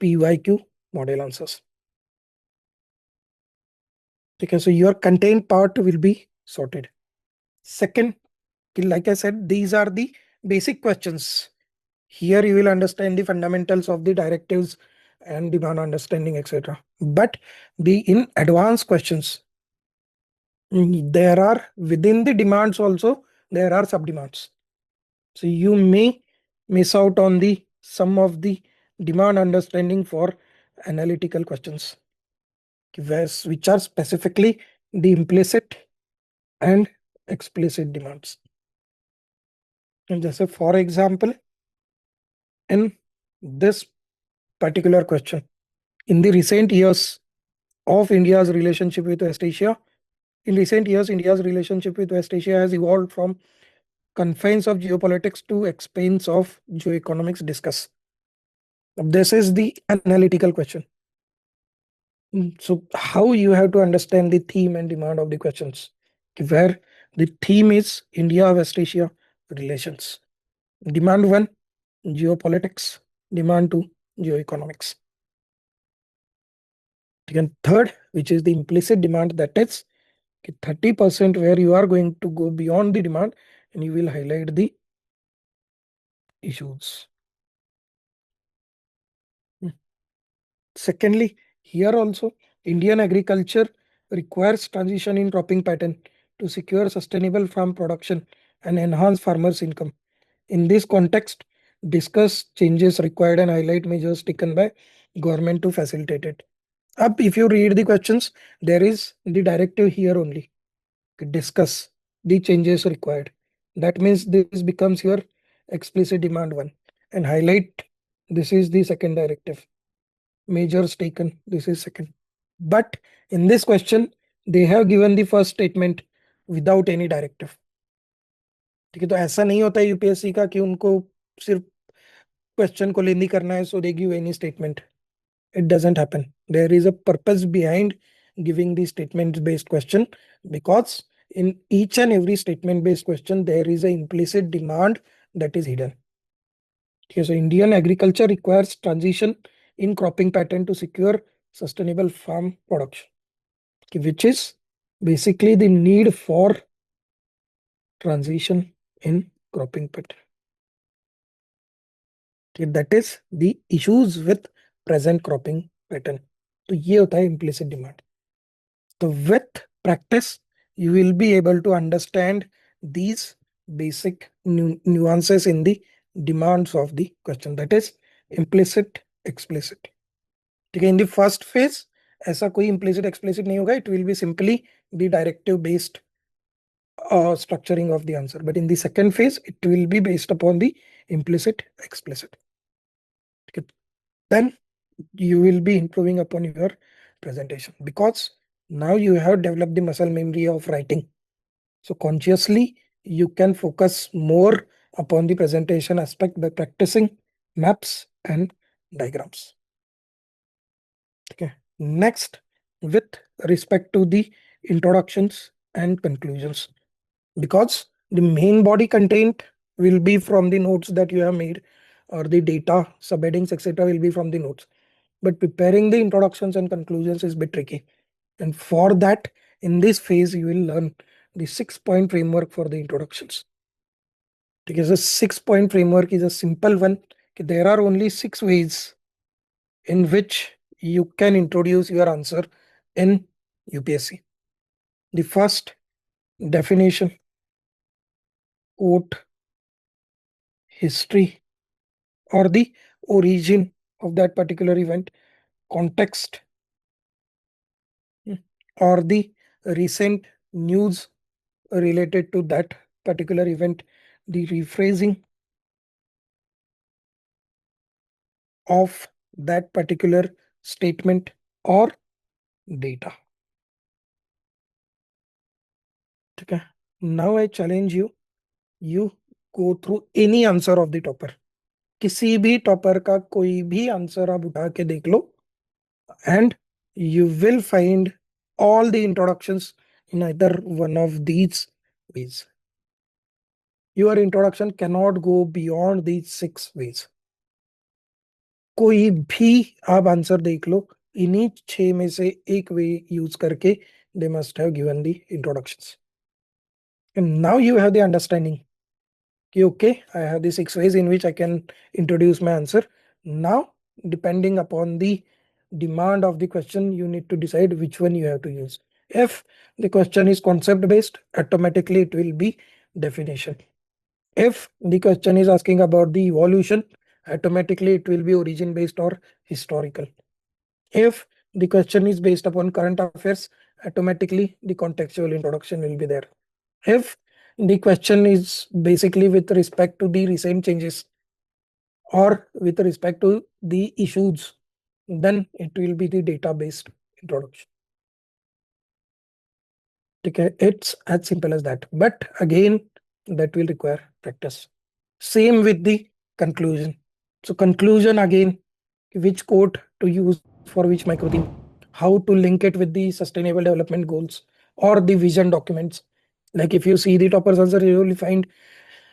PYQ model answers. Okay, so your content part will be sorted. Second, like I said, these are the basic questions. Here you will understand the fundamentals of the directives and demand understanding, etc. But the in advanced questions, there are within the demands also, there are sub demands. So you may miss out on the some of the demand understanding for analytical questions, which are specifically the implicit and explicit demands. And just for example, in this particular question, in the recent years of India's relationship with West Asia, in recent years, India's relationship with West Asia has evolved from confines of geopolitics to expanse of geoeconomics discuss. This is the analytical question. So how you have to understand the theme and demand of the questions, where the theme is India-West Asia relations. Demand 1, geopolitics. Demand 2, geoeconomics. And third, which is the implicit demand, that is 30%, where you are going to go beyond the demand and you will highlight the issues. Secondly, here also Indian agriculture requires transition in cropping pattern to secure sustainable farm production and enhance farmers' income. In this context, discuss changes required and highlight measures taken by government to facilitate it. Up, if you read the questions, there is the directive here only. Discuss. the changes required. That means this becomes your explicit demand one, and highlight this is the second directive. Measures taken, this is second. But in this question, they have given the first statement without any directive. ठीक है, तो ऐसा नहीं होता है UPSC का कि उनको सिर्फ क्वेश्चन को लेंदी करना है, so they give any statement. It doesn't happen. There is a purpose behind giving the statement based question, because in each and every statement based question there is an implicit demand that is hidden. Okay, so Indian agriculture requires transition in cropping pattern to secure sustainable farm production, okay, which is basically the need for transition in cropping pattern. Okay, that is the issues with present cropping pattern. तो ये होता है implicit demand. So with practice, you will be able to understand these basic nuances in the demands of the question, that is implicit, explicit. ठीक है, in the first phase ऐसा कोई implicit explicit नहीं होगा, it will be simply the directive based structuring of the answer. But in the second phase, it will be based upon the implicit explicit. Okay. Then you will be improving upon your presentation, because now you have developed the muscle memory of writing. So consciously you can focus more upon the presentation aspect by practicing maps and diagrams. Okay. Next, with respect to the introductions and conclusions, because the main body content will be from the notes that you have made, or the data, subheadings, etc. will be from the notes. But preparing the introductions and conclusions is a bit tricky. And for that, in this phase, you will learn the 6-point framework for the introductions. Because the 6-point framework is a simple one. There are only 6 ways in which you can introduce your answer in UPSC. The first, definition, quote, history, or the origin of that particular event, context, or the recent news related to that particular event, the rephrasing of that particular statement or data. Okay. Now I challenge you, you go through any answer of the topper. किसी भी topper का कोई भी answer आप उठा के देख लो, and you will find all the introductions in either one of these ways. Your introduction cannot go beyond these 6 ways. कोई भी आप आंसर देख लो, इन्हीं 6 में से एक वे यूज करके they must have given the introductions. And now you have the understanding. Okay, I have the 6 ways in which I can introduce my answer. Now, depending upon the demand of the question, you need to decide which one you have to use. If the question is concept based, automatically it will be definition. If the question is asking about the evolution, automatically it will be origin based or historical. If the question is based upon current affairs, automatically the contextual introduction will be there. If the question is basically with respect to the recent changes or with respect to the issues, then it will be the data based introduction. Okay, it's as simple as that. But again, that will require practice. Same with the conclusion. So conclusion again, which quote to use for which micro theme, how to link it with the sustainable development goals or the vision documents. Like if you see the topper's answer, you will find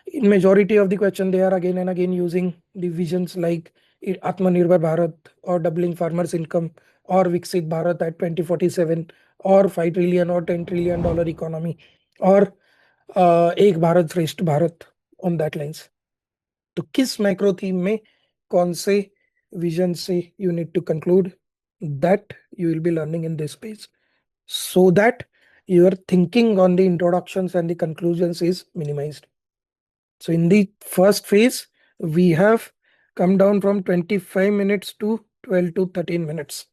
in majority of the question they are again and again using the visions like Atmanirbhar Bharat or doubling farmers income or Viksit Bharat at 2047 or 5 trillion or $10 trillion economy or Ek Bharat Shresth Bharat on that lines. तो किस micro theme में कौन से vision से you need to conclude, that you will be learning in this page, so that your thinking on the introductions and the conclusions is minimized. So in the first phase, we have come down from 25 minutes to 12 to 13 minutes.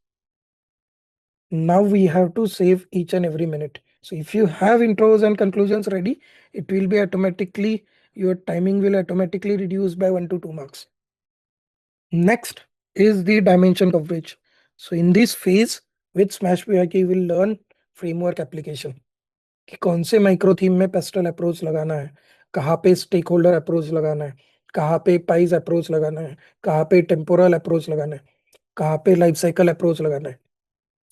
Now we have to save each and every minute. So if you have intros and conclusions ready, it will be automatically, your timing will automatically reduce by 1 to 2 marks. Next is the dimension coverage. So in this phase with Smash PYQ, you will learn framework application. कि कौन से micro theme में pastel approach लगाना है, कहाँ पे stake holder approach लगाना है, कहाँ पे पाइज अप्रोच लगाना है, कहाँ पे टेम्पोरल अप्रोच लगाना है, कहाँ पे लाइफ साइकिल अप्रोच लगाना है.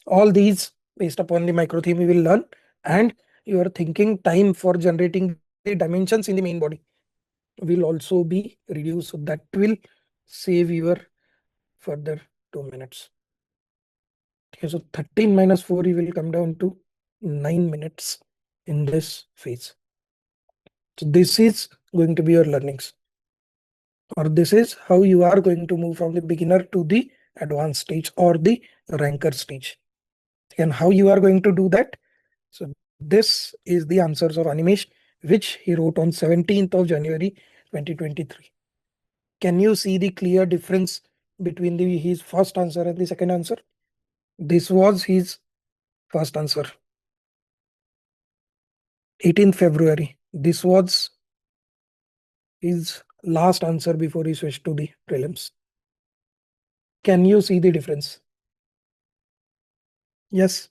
All these based upon the micro theme you will learn, and your thinking time for generating the dimensions in the main body will also be reduced. So that will save your further 2 minutes. Okay, so 13 minus 4 you will come down to 9 minutes in this phase. So this is going to be your learnings, or this is how you are going to move from the beginner to the advanced stage or the ranker stage. And how you are going to do that? So this is the answers of Animesh, which he wrote on 17th of January 2023. Can you see the clear difference between his first answer and the second answer? This was his first answer. 18th February. This was his last answer before he switched to the prelims. Can you see the difference? Yes.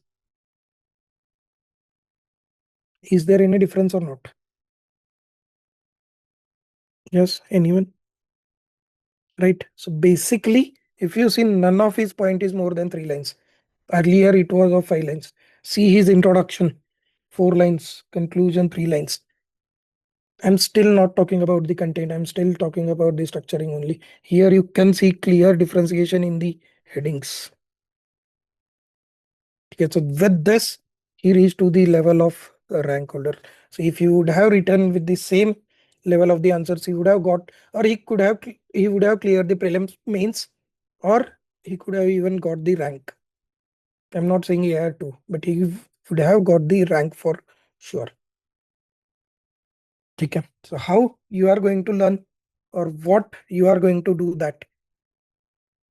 Is there any difference or not? Yes, anyone? Right. So basically, if you see, none of his point is more than 3 lines. Earlier it was of 5 lines. See his introduction, 4 lines, conclusion 3 lines. I'm still not talking about the content. I'm still talking about the structuring only. Here you can see clear differentiation in the headings. Okay, so with this, he reached to the level of rank holder. So if you would have written with the same level of the answers, he would have got, or he would have cleared the prelims mains, or he could have even got the rank. I'm not saying he had to, but he would have got the rank for sure. Okay. So how you are going to learn, or what you are going to do that,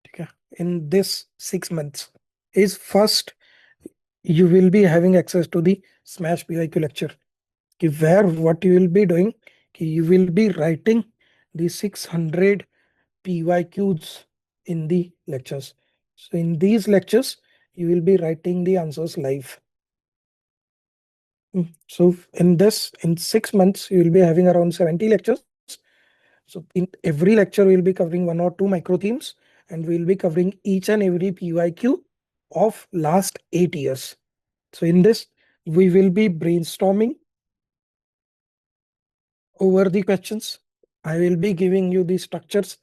okay, in this 6 months is, first you will be having access to the Smash PYQ lecture, where what you will be doing, you will be writing the 600 PYQs in the lectures. So in these lectures, you will be writing the answers live. So in 6 months, you will be having around 70 lectures. So in every lecture, we will be covering 1 or 2 micro themes, and we will be covering each and every PYQ of last 8 years. So in this, we will be brainstorming over the questions. I will be giving you the structures.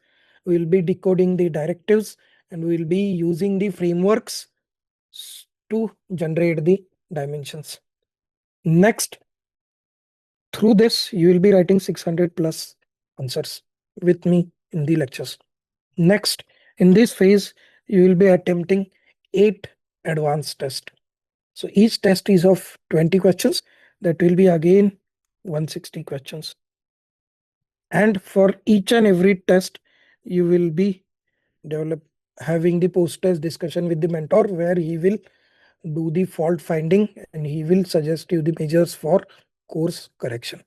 We will be decoding the directives, and we will be using the frameworks to generate the dimensions. Next, through this, you will be writing 600 plus answers with me in the lectures. Next, in this phase, you will be attempting 8 advanced tests. So each test is of 20 questions. That will be again 160 questions. And for each and every test, you will be having the post-test discussion with the mentor, where he will do the fault finding and he will suggest you the measures for course correction.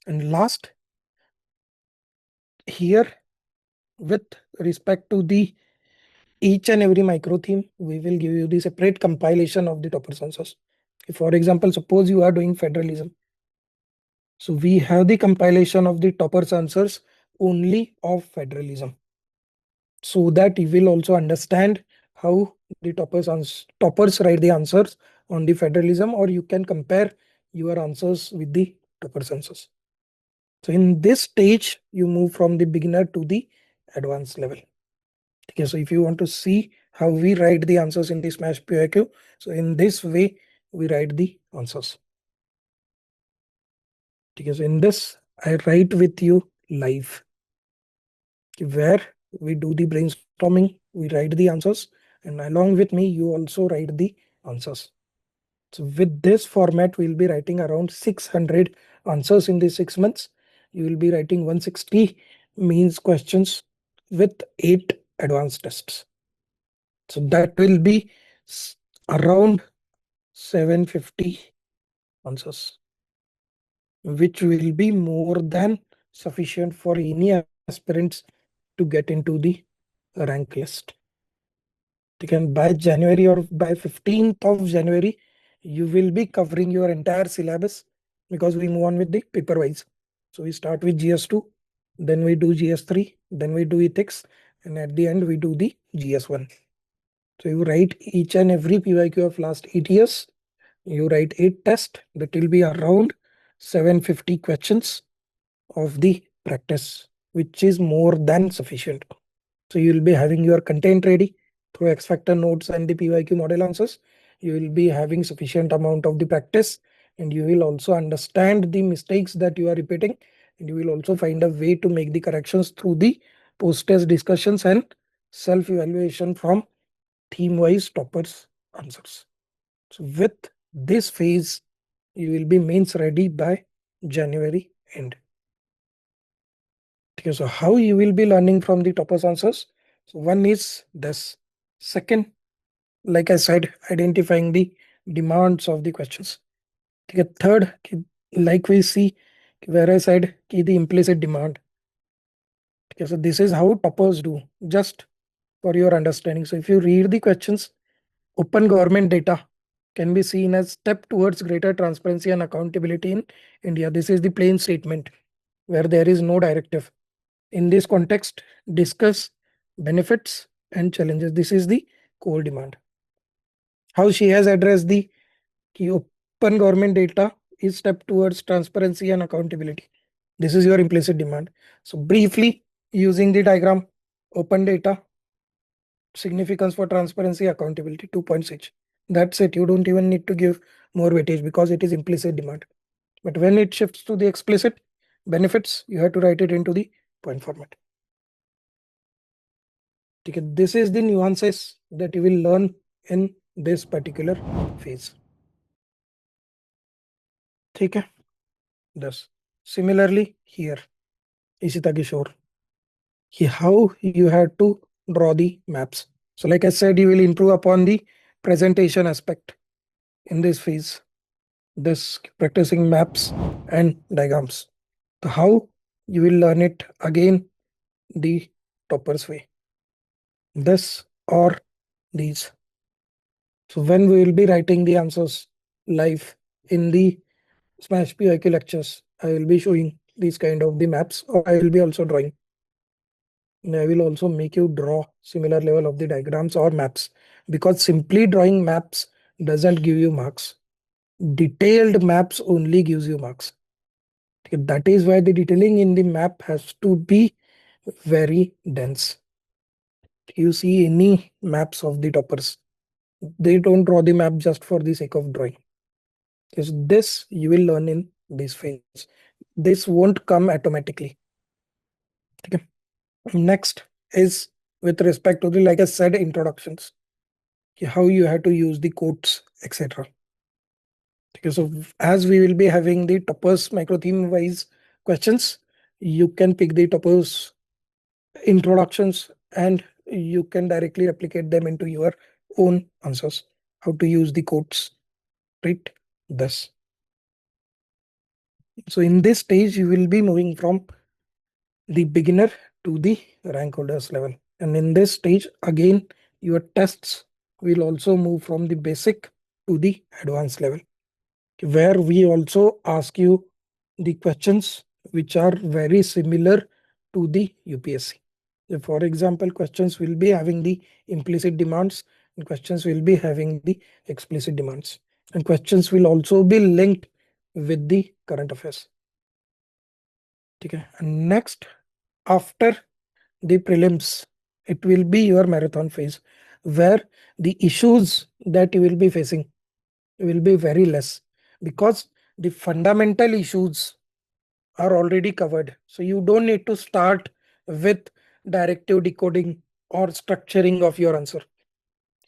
And last, here, with respect to the each and every micro theme, we will give you the separate compilation of the toppers answers. If, for example, suppose you are doing federalism, so we have the compilation of the toppers answers only of federalism, so that you will also understand how the toppers write the answers on the federalism, or you can compare your answers with the toppers answers. So in this stage, you move from the beginner to the advanced level. Okay, so if you want to see how we write the answers in the Smash PYQ, so in this way we write the answers. Okay, so in this, I write with you live, where we do the brainstorming, we write the answers, and along with me, you also write the answers. So with this format, we'll be writing around 600 answers in the 6 months. You will be writing 160 means questions with 8 advanced tests. So that will be around 750 answers, which will be more than sufficient for any aspirants to get into the rank list. By January or by 15th of January, you will be covering your entire syllabus because we move on with the paper wise. So we start with GS2, then we do GS3, then we do ethics, and at the end we do the GS1. So you write each and every PYQ of last 8 years. You write 8 tests. That will be around 750 questions of the practice, which is more than sufficient. So you will be having your content ready through X Factor notes and the PYQ model answers. You will be having sufficient amount of the practice, and you will also understand the mistakes that you are repeating, and you will also find a way to make the corrections through the post-test discussions and self-evaluation from theme-wise toppers answers. So with this phase, you will be mains ready by January end. Okay, so how you will be learning from the toppers answers? So one is this. Second, like I said, identifying the demands of the questions. Okay, third, like we see where I said the implicit demand. Okay, so this is how toppers do, just for your understanding. So if you read the questions, open government data can be seen as step towards greater transparency and accountability in India. This is the plain statement where there is no directive. In this context, discuss benefits and challenges. This is the core demand. How she has addressed the key open government data is step towards transparency and accountability. This is your implicit demand. So briefly, using the diagram, open data, significance for transparency, accountability, 2 points each. That's it. You don't even need to give more weightage because it is implicit demand. But when it shifts to the explicit benefits, you have to write it into the point format. Okay, this is the nuances that you will learn in this particular phase. ठीक है, thus similarly here, Ishita Kishore, how you have to draw the maps. So like I said, you will improve upon the presentation aspect in this phase, this practicing maps and diagrams. So how you will learn it again the toppers way, this or these. So when we will be writing the answers live in the Smash PYQ lectures, I will be showing these kind of the maps, or I will be also drawing. And I will also make you draw similar level of the diagrams or maps, because simply drawing maps doesn't give you marks. Detailed maps only gives you marks. Okay, that is why the detailing in the map has to be very dense. You see any maps of the toppers, they don't draw the map just for the sake of drawing. Because this you will learn in this phase. This won't come automatically. Okay. Next is with respect to the, like I said, introductions. Okay, how you have to use the quotes, etc. Okay, so as we will be having the toppers micro theme wise questions, you can pick the toppers introductions and you can directly replicate them into your own answers. How to use the quotes, right? This. So in this stage, you will be moving from the beginner to the rank holders level. And in this stage, again, your tests will also move from the basic to the advanced level, where we also ask you the questions which are very similar to the UPSC. So for example, questions will be having the implicit demands and questions will be having the explicit demands. And questions will also be linked with the current affairs. Okay. And next, after the prelims, it will be your marathon phase, where the issues that you will be facing will be very less, because the fundamental issues are already covered. So you don't need to start with directive decoding or structuring of your answer,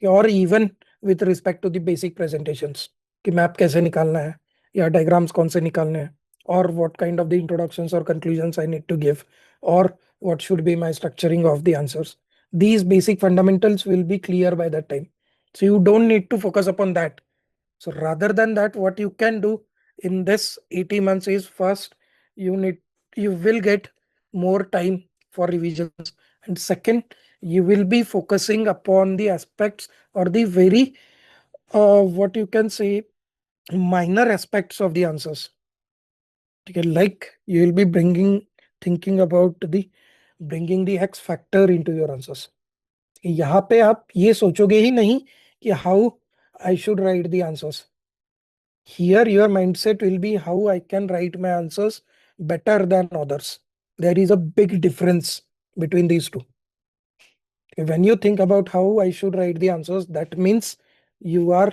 or even with respect to the basic presentations कि map कैसे निकालना है या diagrams कौन से निकालने हैं, or what kind of the introductions or conclusions I need to give, or what should be my structuring of the answers. These basic fundamentals will be clear by that time. So you don't need to focus upon that. So rather than that, what you can do in this 80 months is first, you will get more time for revisions, and second, you will be focusing upon the aspects or the very what you can say minor aspects of the answers. Okay, like you will be thinking about the bringing the X factor into your answers. यहाँ पे आप ये सोचोगे ही नहीं कि how I should write the answers. Here your mindset will be how I can write my answers better than others. There is a big difference between these two. When you think about how I should write the answers, that means you are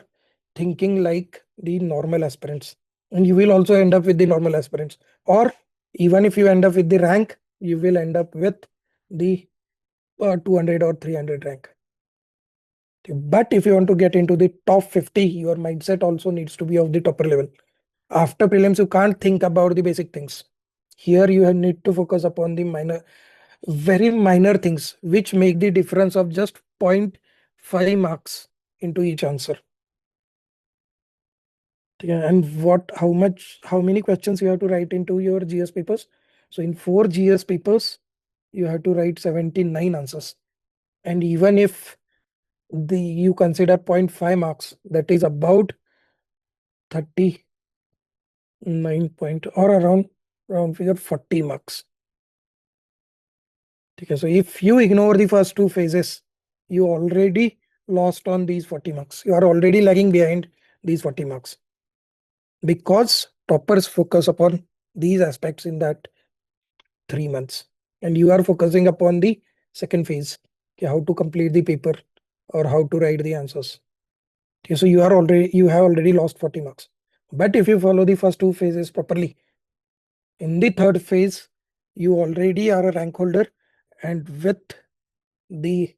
thinking like the normal aspirants, and you will also end up with the normal aspirants. Or even if you end up with the rank, you will end up with the 200 or 300 rank. But if you want to get into the top 50, your mindset also needs to be of the topper level. After prelims, you can't think about the basic things. Here you need to focus upon the very minor things which make the difference of just 0.5 marks into each answer. And how many questions you have to write into your GS papers? So in 4 GS papers, you have to write 79 answers. And even if you consider 0.5 marks, that is about 39 point or around figure 40 marks. Okay, so if you ignore the first two phases, you already lost on these 40 marks. You are already lagging behind these 40 marks. Because toppers focus upon these aspects in that 3 months. And you are focusing upon the second phase, okay, how to complete the paper or how to write the answers. Okay, so you have already lost 40 marks. But if you follow the first two phases properly, in the third phase, you already are a rank holder, and with the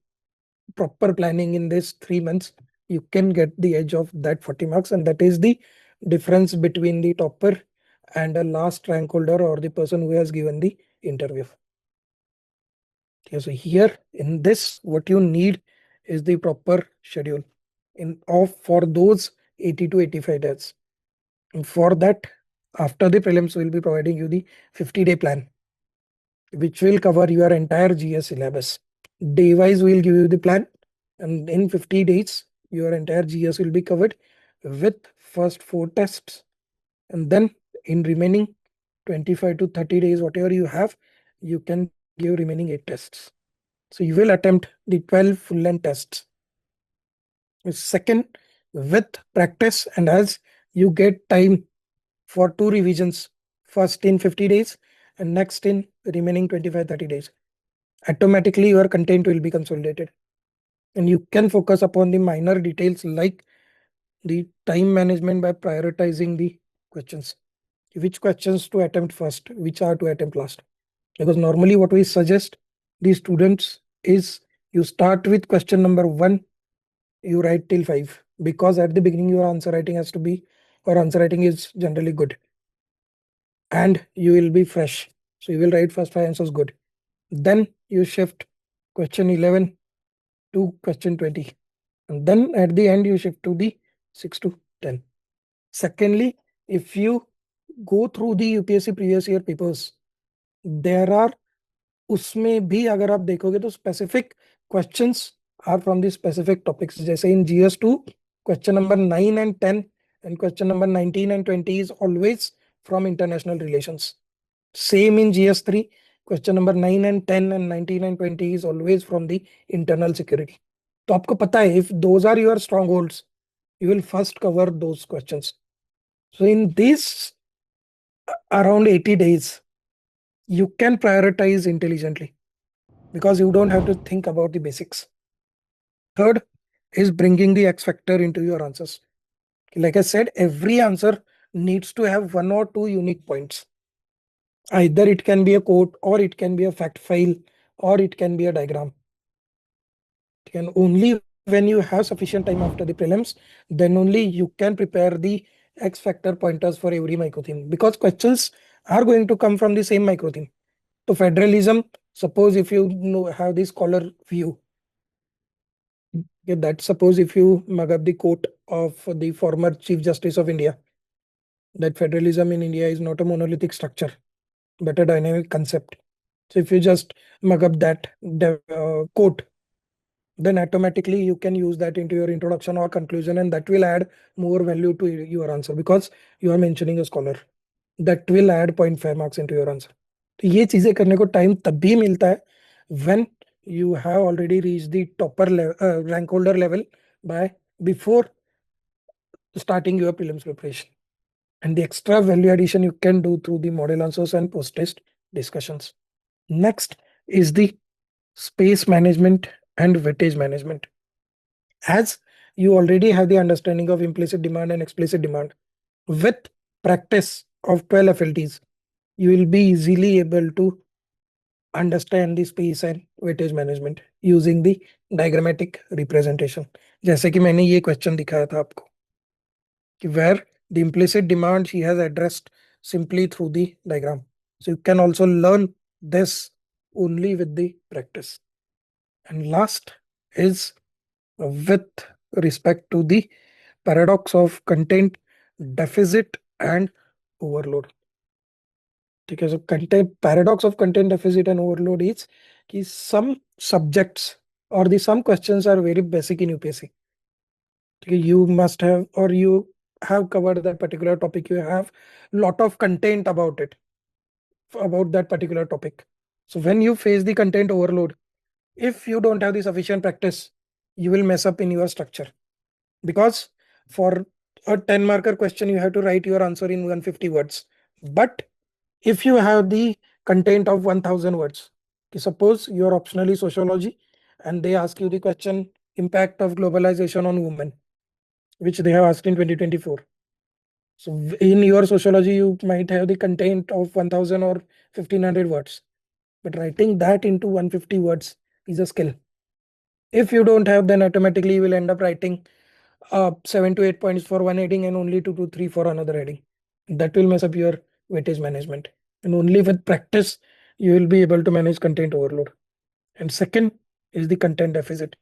proper planning in this 3 months, you can get the edge of that 40 marks, and that is the difference between the topper and a last rank holder or the person who has given the interview. Okay, so here in this, what you need is the proper schedule for those 80 to 85 days. And for that, after the prelims, we'll be providing you the 50-day plan, which will cover your entire GS syllabus. Day wise, we'll give you the plan, and in 50 days, your entire GS will be covered with first 4 tests, and then in remaining 25 to 30 days, whatever you have, you can give remaining 8 tests. So you will attempt the 12 full length tests. Second, with practice, and as you get time for 2 revisions, first in 50 days and next in remaining 25-30 days, automatically your content will be consolidated, and you can focus upon the minor details like the time management by prioritizing the questions, which questions to attempt first, which are to attempt last. Because normally what we suggest the students is you start with question number 1, you write till 5, because at the beginning your answer writing is generally good and you will be fresh, so you will write first 5 answers good. Then you shift question 11 to question 20, and then at the end you shift to the 6 to 10. Secondly, if you go through the UPSC previous year papers, there are उसमें भी अगर आप देखोगे तो specific questions are from the specific topics. जैसे in GS2, question number 9 and 10 and question number 19 and 20 is always from international relations. Same in GS3, question number 9 and 10 and 19 and 20 is always from the internal security. तो आपको पता है, if those are your strongholds, you will first cover those questions. So in this around 80 days, you can prioritize intelligently because you don't have to think about the basics. Third is bringing the X factor into your answers. Like I said, every answer needs to have 1 or 2 unique points. Either it can be a quote, or it can be a fact file, or it can be a diagram. And only when you have sufficient time after the prelims, then only you can prepare the X factor pointers for every micro theme, because questions are going to come from the same micro theme. So federalism, suppose if you have the scholar view, that suppose if you mug up the quote of the former Chief Justice of India, that federalism in India is not a monolithic structure, but a dynamic concept. So if you just mug up that quote, then automatically you can use that into your introduction or conclusion, and that will add more value to your answer because you are mentioning a scholar. That will add 0.5 marks into your answer. तो ये चीजें करने को time तब भी मिलता है when you have already reached the topper level, rank holder level by before starting your prelims preparation. And the extra value addition you can do through the model answers and post-test discussions. Next is the space management and weightage management. As you already have the understanding of implicit demand and explicit demand, with practice of 12 FLTs, you will be easily able to understand the space and weightage management using the diagrammatic representation. जैसे कि मैंने ये question दिखाया था आपको कि where the implicit demand she has addressed simply through the diagram. So you can also learn this only with the practice. And last is with respect to the paradox of content deficit and overload. Okay, so paradox of content deficit and overload is कि some subjects or the some questions are very basic in UPSC. Okay, you must have or you have covered that particular topic. You have lot of content about it, about that particular topic. So when you face the content overload, if you don't have the sufficient practice, you will mess up in your structure. Because for a 10 marker question, you have to write your answer in 150 words. But if you have the content of 1000 words, suppose you're optionally sociology and they ask you the question impact of globalization on women, which they have asked in 2024. So in your sociology, you might have the content of 1000 or 1500 words, but writing that into 150 words is a skill. If you don't have, then automatically you will end up writing 7 to 8 points for one heading and only 2 to 3 for another heading. That will mess up your weightage management. And only with practice, you will be able to manage content overload. And second is the content deficit,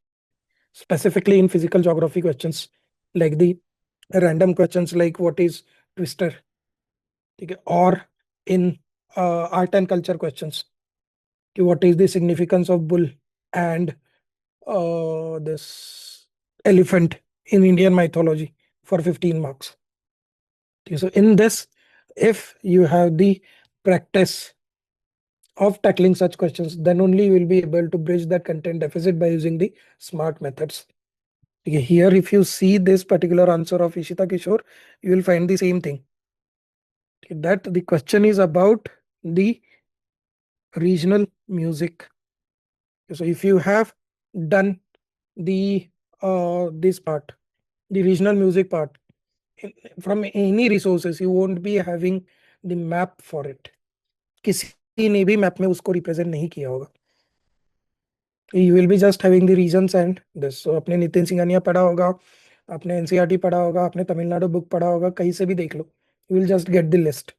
specifically in physical geography questions, like the random questions like what is twister, okay, or in art and culture questions, okay, what is the significance of bull and this elephant in Indian mythology for 15 marks. Okay, so in this, if you have the practice of tackling such questions, then only you will be able to bridge that content deficit by using the SMART methods. Okay, here, if you see this particular answer of Ishita Kishore, you will find the same thing. Okay, that the question is about the regional music. Okay, so if you have done the this part, the regional music part, from any resources, you won't be having the map for it. किसी ने भी map में उसको represent नहीं किया होगा. You will be just having the regions and this. So आपने नितिन सिंघानिया पढ़ा होगा, आपने एनसीईआरटी पढ़ा होगा, आपने तमिलनाडु बुक पढ़ा होगा, कहीं से भी देख लो, you will just get the list.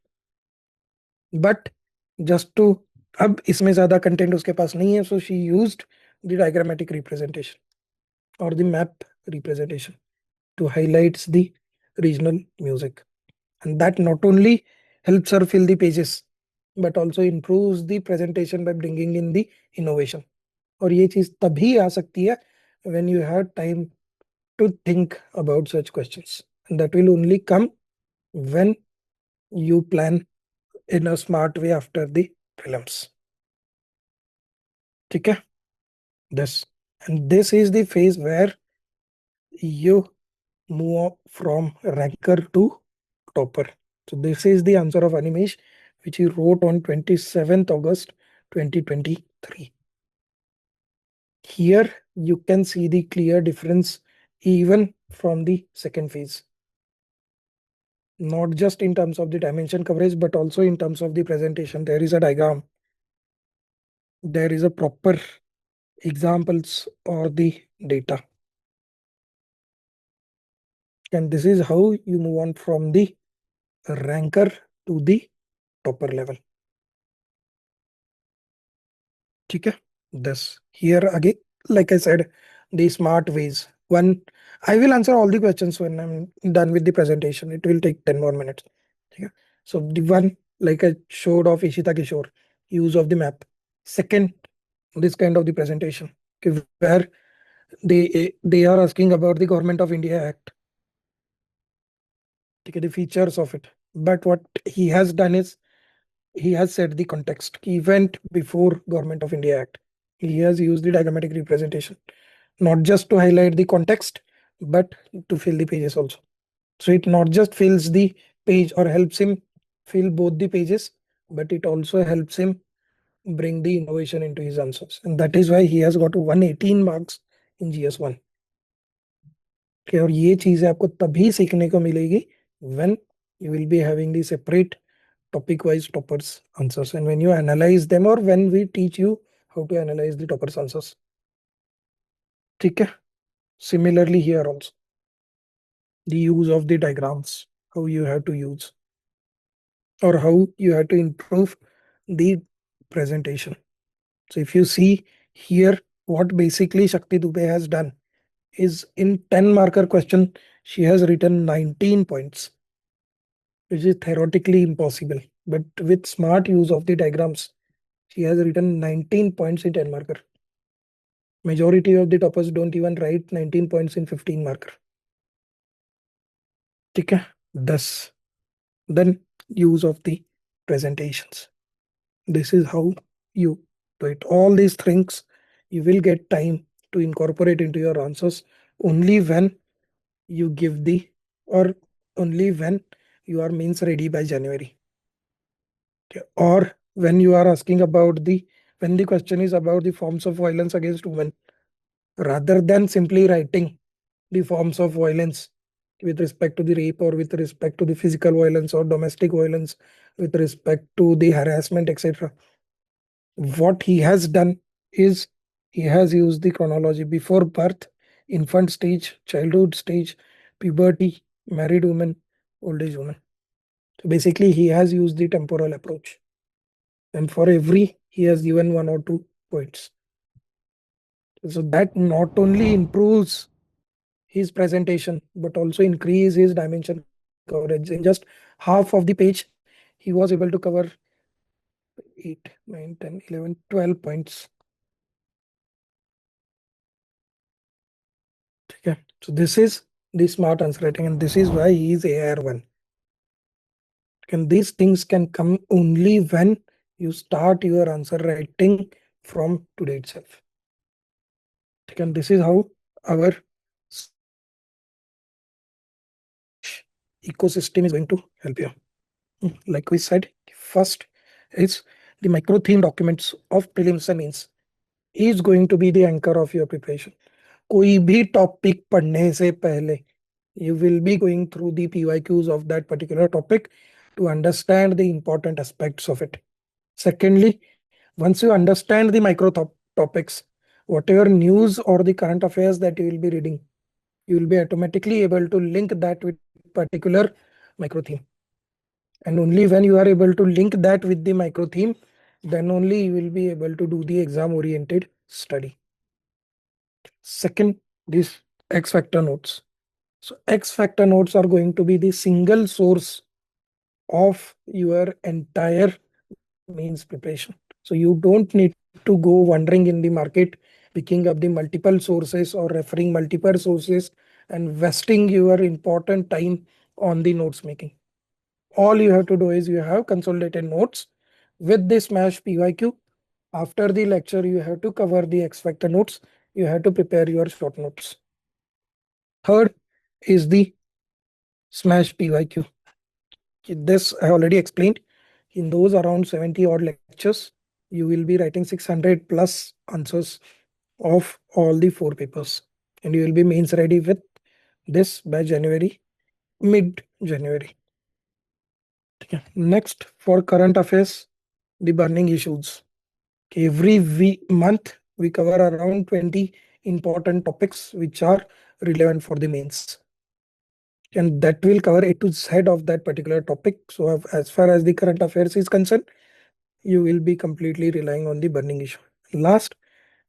But just to, अब इसमें ज्यादा कंटेंट उसके पास नहीं है, so she used the diagrammatic representation or the map representation to highlight the regional music, and that not only helps her fill the pages but also improves the presentation by bringing in the innovation. और ये चीज तभी आ सकती है when you have time to think about such questions, and that will only come when you plan in a smart way after the prelims. ठीक है, this, and this is the phase where you move from ranker to topper. So this is the answer of Animesh, which he wrote on 27th August 2023. Here you can see the clear difference even from the second phase. Not just in terms of the dimension coverage, but also in terms of the presentation. There is a diagram. There is a proper examples or the data. And this is how you move on from the ranker to the topper level. Okay, this here again, like I said, the smart ways. One, I will answer all the questions when I'm done with the presentation. It will take 10 more minutes. Yeah. So the one like I showed of Ishita Kishore, use of the map. Second, this kind of the presentation where they are asking about the Government of India Act. Okay, the features of it. But what he has done is he has set the context. He went before Government of India Act. He has used the diagrammatic representation, not just to highlight the context, but to fill the pages also. So it not just fills the page or helps him fill both the pages, but it also helps him bring the innovation into his answers. And that is why he has got 118 marks in GS1. Okay, और ये चीजें आपको तभी सीखने को मिलेगी when you will be having the separate topic wise toppers answers and when you analyze them or when we teach you how to analyze the toppers answers. ठीक है. Similarly here also the use of the diagrams, how you have to use or how you have to improve the presentation. So if you see here what basically Shakti Dubey has done is in 10 marker question she has written 19 points, which is theoretically impossible, but with smart use of the diagrams she has written 19 points in 10 marker. Majority of the toppers don't even write 19 points in 15 marker. ठीक है. Thus then use of the presentations. This is how you do it. All these things you will get time to incorporate into your answers only when you give the or only when you are means ready by January. Okay. Or when you are asking about the when the question is about the forms of violence against women, rather than simply writing the forms of violence with respect to the rape or with respect to the physical violence or domestic violence with respect to the harassment, etc. What he has done is he has used the chronology before birth, infant stage, childhood stage, puberty, married woman, old age woman. So basically he has used the temporal approach. And for every he has given 1 or 2 points. So that not only improves his presentation but also increase his dimension coverage. In just half of the page he was able to cover 8, 9, 10, 11, 12 points. Okay. So this is the smart answer writing and this is why he is AR1. And these things can come only when you start your answer writing from today itself. And this is how our ecosystem is going to help you. Like we said, first is the micro theme documents of prelims and mains is going to be the anchor of your preparation. कोई भी topic पढ़ने से पहले you will be going through the PYQs of that particular topic to understand the important aspects of it. Secondly, once you understand the micro topics, whatever news or the current affairs that you will be reading, you will be automatically able to link that with particular micro theme. And only when you are able to link that with the micro theme, then only you will be able to do the exam oriented study. Second, these X factor notes. So X factor notes are going to be the single source of your entire mains preparation. So you don't need to go wandering in the market, picking up the multiple sources or referring multiple sources and wasting your important time on the notes making. All you have to do is you have consolidated notes with the smash PYQ. After the lecture, you have to cover the X factor notes. You have to prepare your short notes. Third is the smash PYQ. This I already explained. In those around 70 odd lectures, you will be writing 600 plus answers of all the 4 papers. And you will be mains ready with this by January, mid-January. Next, for current affairs, the burning issues. Every month, we cover around 20 important topics which are relevant for the mains. And that will cover A to Z of that particular topic. So as far as the current affairs is concerned, you will be completely relying on the burning issue. Last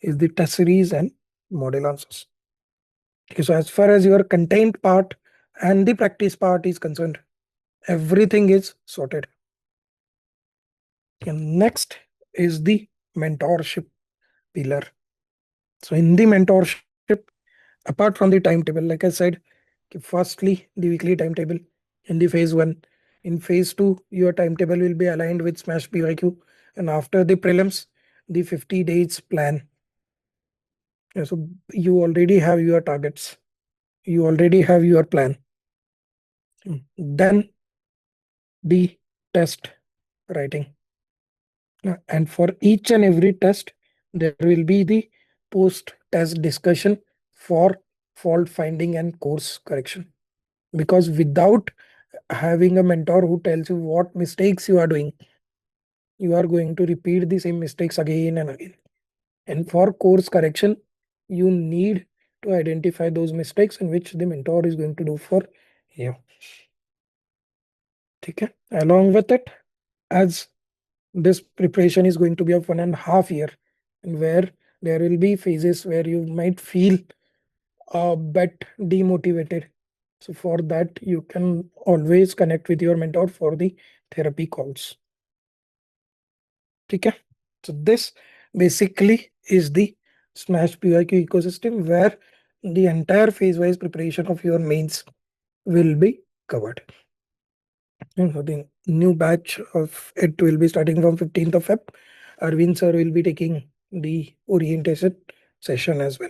is the test series and model answers. Okay, so as far as your content part and the practice part is concerned, Everything is sorted. And next is the mentorship pillar. So in the mentorship, apart from the timetable, like I said, firstly, the weekly timetable in the phase 1. In phase 2, your timetable will be aligned with Smash PYQ. And after the prelims, the 50 days plan. So you already have your targets. You already have your plan. Then the test writing. And for each and every test, there will be the post-test discussion for fault finding and course correction. Because without having a mentor who tells you what mistakes you are doing, you are going to repeat the same mistakes again and again. And for course correction, you need to identify those mistakes in which the mentor is going to do for you. Okay. Along with it, as this preparation is going to be of 1.5 years, and where there will be phases where you might feel a bit demotivated. So for that, you can always connect with your mentor for the therapy calls. Okay. So this basically is the Smash PYQ ecosystem where the entire phase-wise preparation of your mains will be covered. And so the new batch of it will be starting from 15th of Feb. Arvind sir will be taking the orientation session as well.